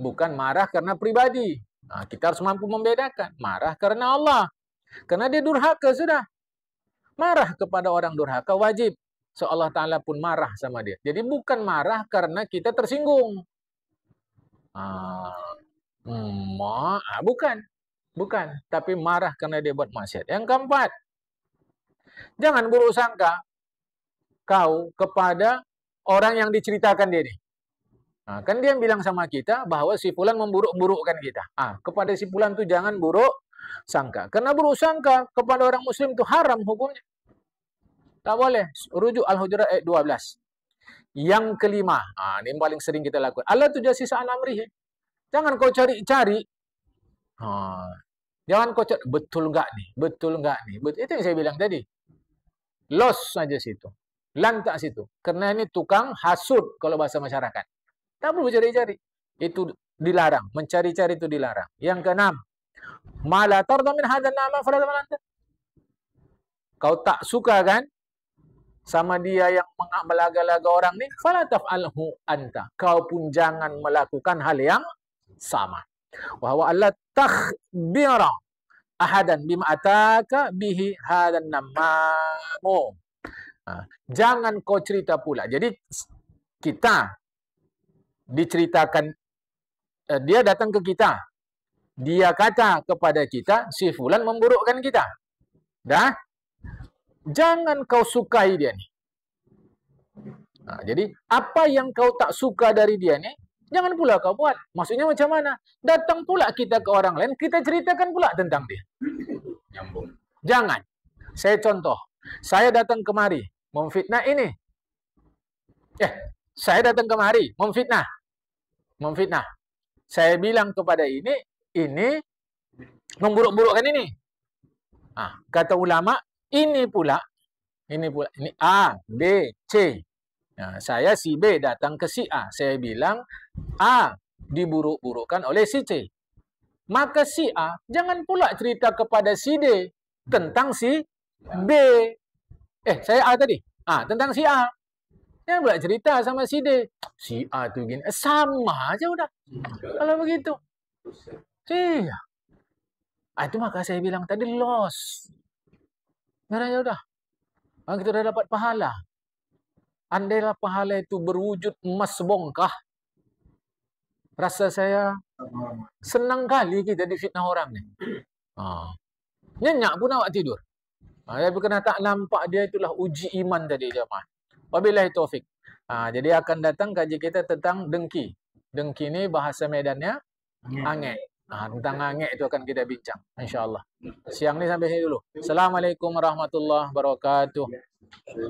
Bukan marah karena pribadi. Kita harus mampu membedakan. Marah karena Allah. Karena dia durhaka sudah. Marah kepada orang durhaka wajib. So Allah Ta'ala pun marah sama dia. Jadi bukan marah karena kita tersinggung. Bukan. Bukan. Tapi marah karena dia buat maksiat. Yang keempat. Jangan buruk sangka kau kepada orang yang diceritakan dia ini. Kan dia bilang sama kita bahwa si fulan memburuk-burukkan kita. Kepada si fulan itu jangan buruk sangka. Karena buruk sangka kepada orang muslim itu haram hukumnya. Tak boleh. Rujuk Al-Hujurat ayat 12. Yang kelima. Ini yang paling sering kita lakukan. Allah tujassis an amrihi. Jangan kau cari-cari. Jangan kau cari. Betul enggak nih? Betul enggak nih? Itu yang saya bilang tadi. Los saja situ. Lantak situ. Karena ini tukang hasud kalau bahasa masyarakat. Tak perlu cari-cari. Itu dilarang. Mencari-cari itu dilarang. Yang keenam. Ma la tarda min hadan nama fala tamalanta. Kau tak suka kan sama dia yang melaga-laga orang ni, fala taf'alhu anta. Kau pun jangan melakukan hal yang sama. Wa huwa alla takhbira ahadan bima ataka bihi hadan namamu. Jangan kau cerita pula. Jadi kita diceritakan, dia datang ke kita. Dia kata kepada kita, si fulan memburukkan kita. Dah? Jangan kau sukai dia ni. Jadi, apa yang kau tak suka dari dia ni, jangan pula kau buat. Maksudnya macam mana? Datang pula kita ke orang lain, kita ceritakan pula tentang dia. Nyambung. Jangan. Saya contoh. Saya datang kemari, memfitnah ini. Saya datang kemari, memfitnah. Saya bilang kepada ini memburuk-burukkan ini. Kata ulama, ini pula, ini A, B, C. Saya si B datang ke si A. Saya bilang A diburuk-burukkan oleh si C. Maka si A jangan pula cerita kepada si D tentang si B. Saya A tadi. Tentang si A. Jangan pula cerita sama si D. Si A tu gini. Sama aja udah. Kalau begitu. Iya. Itu maka saya bilang tadi loss. Mereka udah. Kita sudah dapat pahala. Andailah pahala itu berwujud emas sebongkah. Rasa saya senang kali kita difitnah orang ni. Nyenyak pun awak tidur. Tapi kerana tak nampak dia itulah uji iman tadi jemaah. Wabillahi taufik. Jadi akan datang kaji kita tentang dengki. Dengki ni bahasa medannya angin. Tentang angin itu akan kita bincang. InsyaAllah. Siang ni sampai sini dulu. Assalamualaikum warahmatullahi wabarakatuh.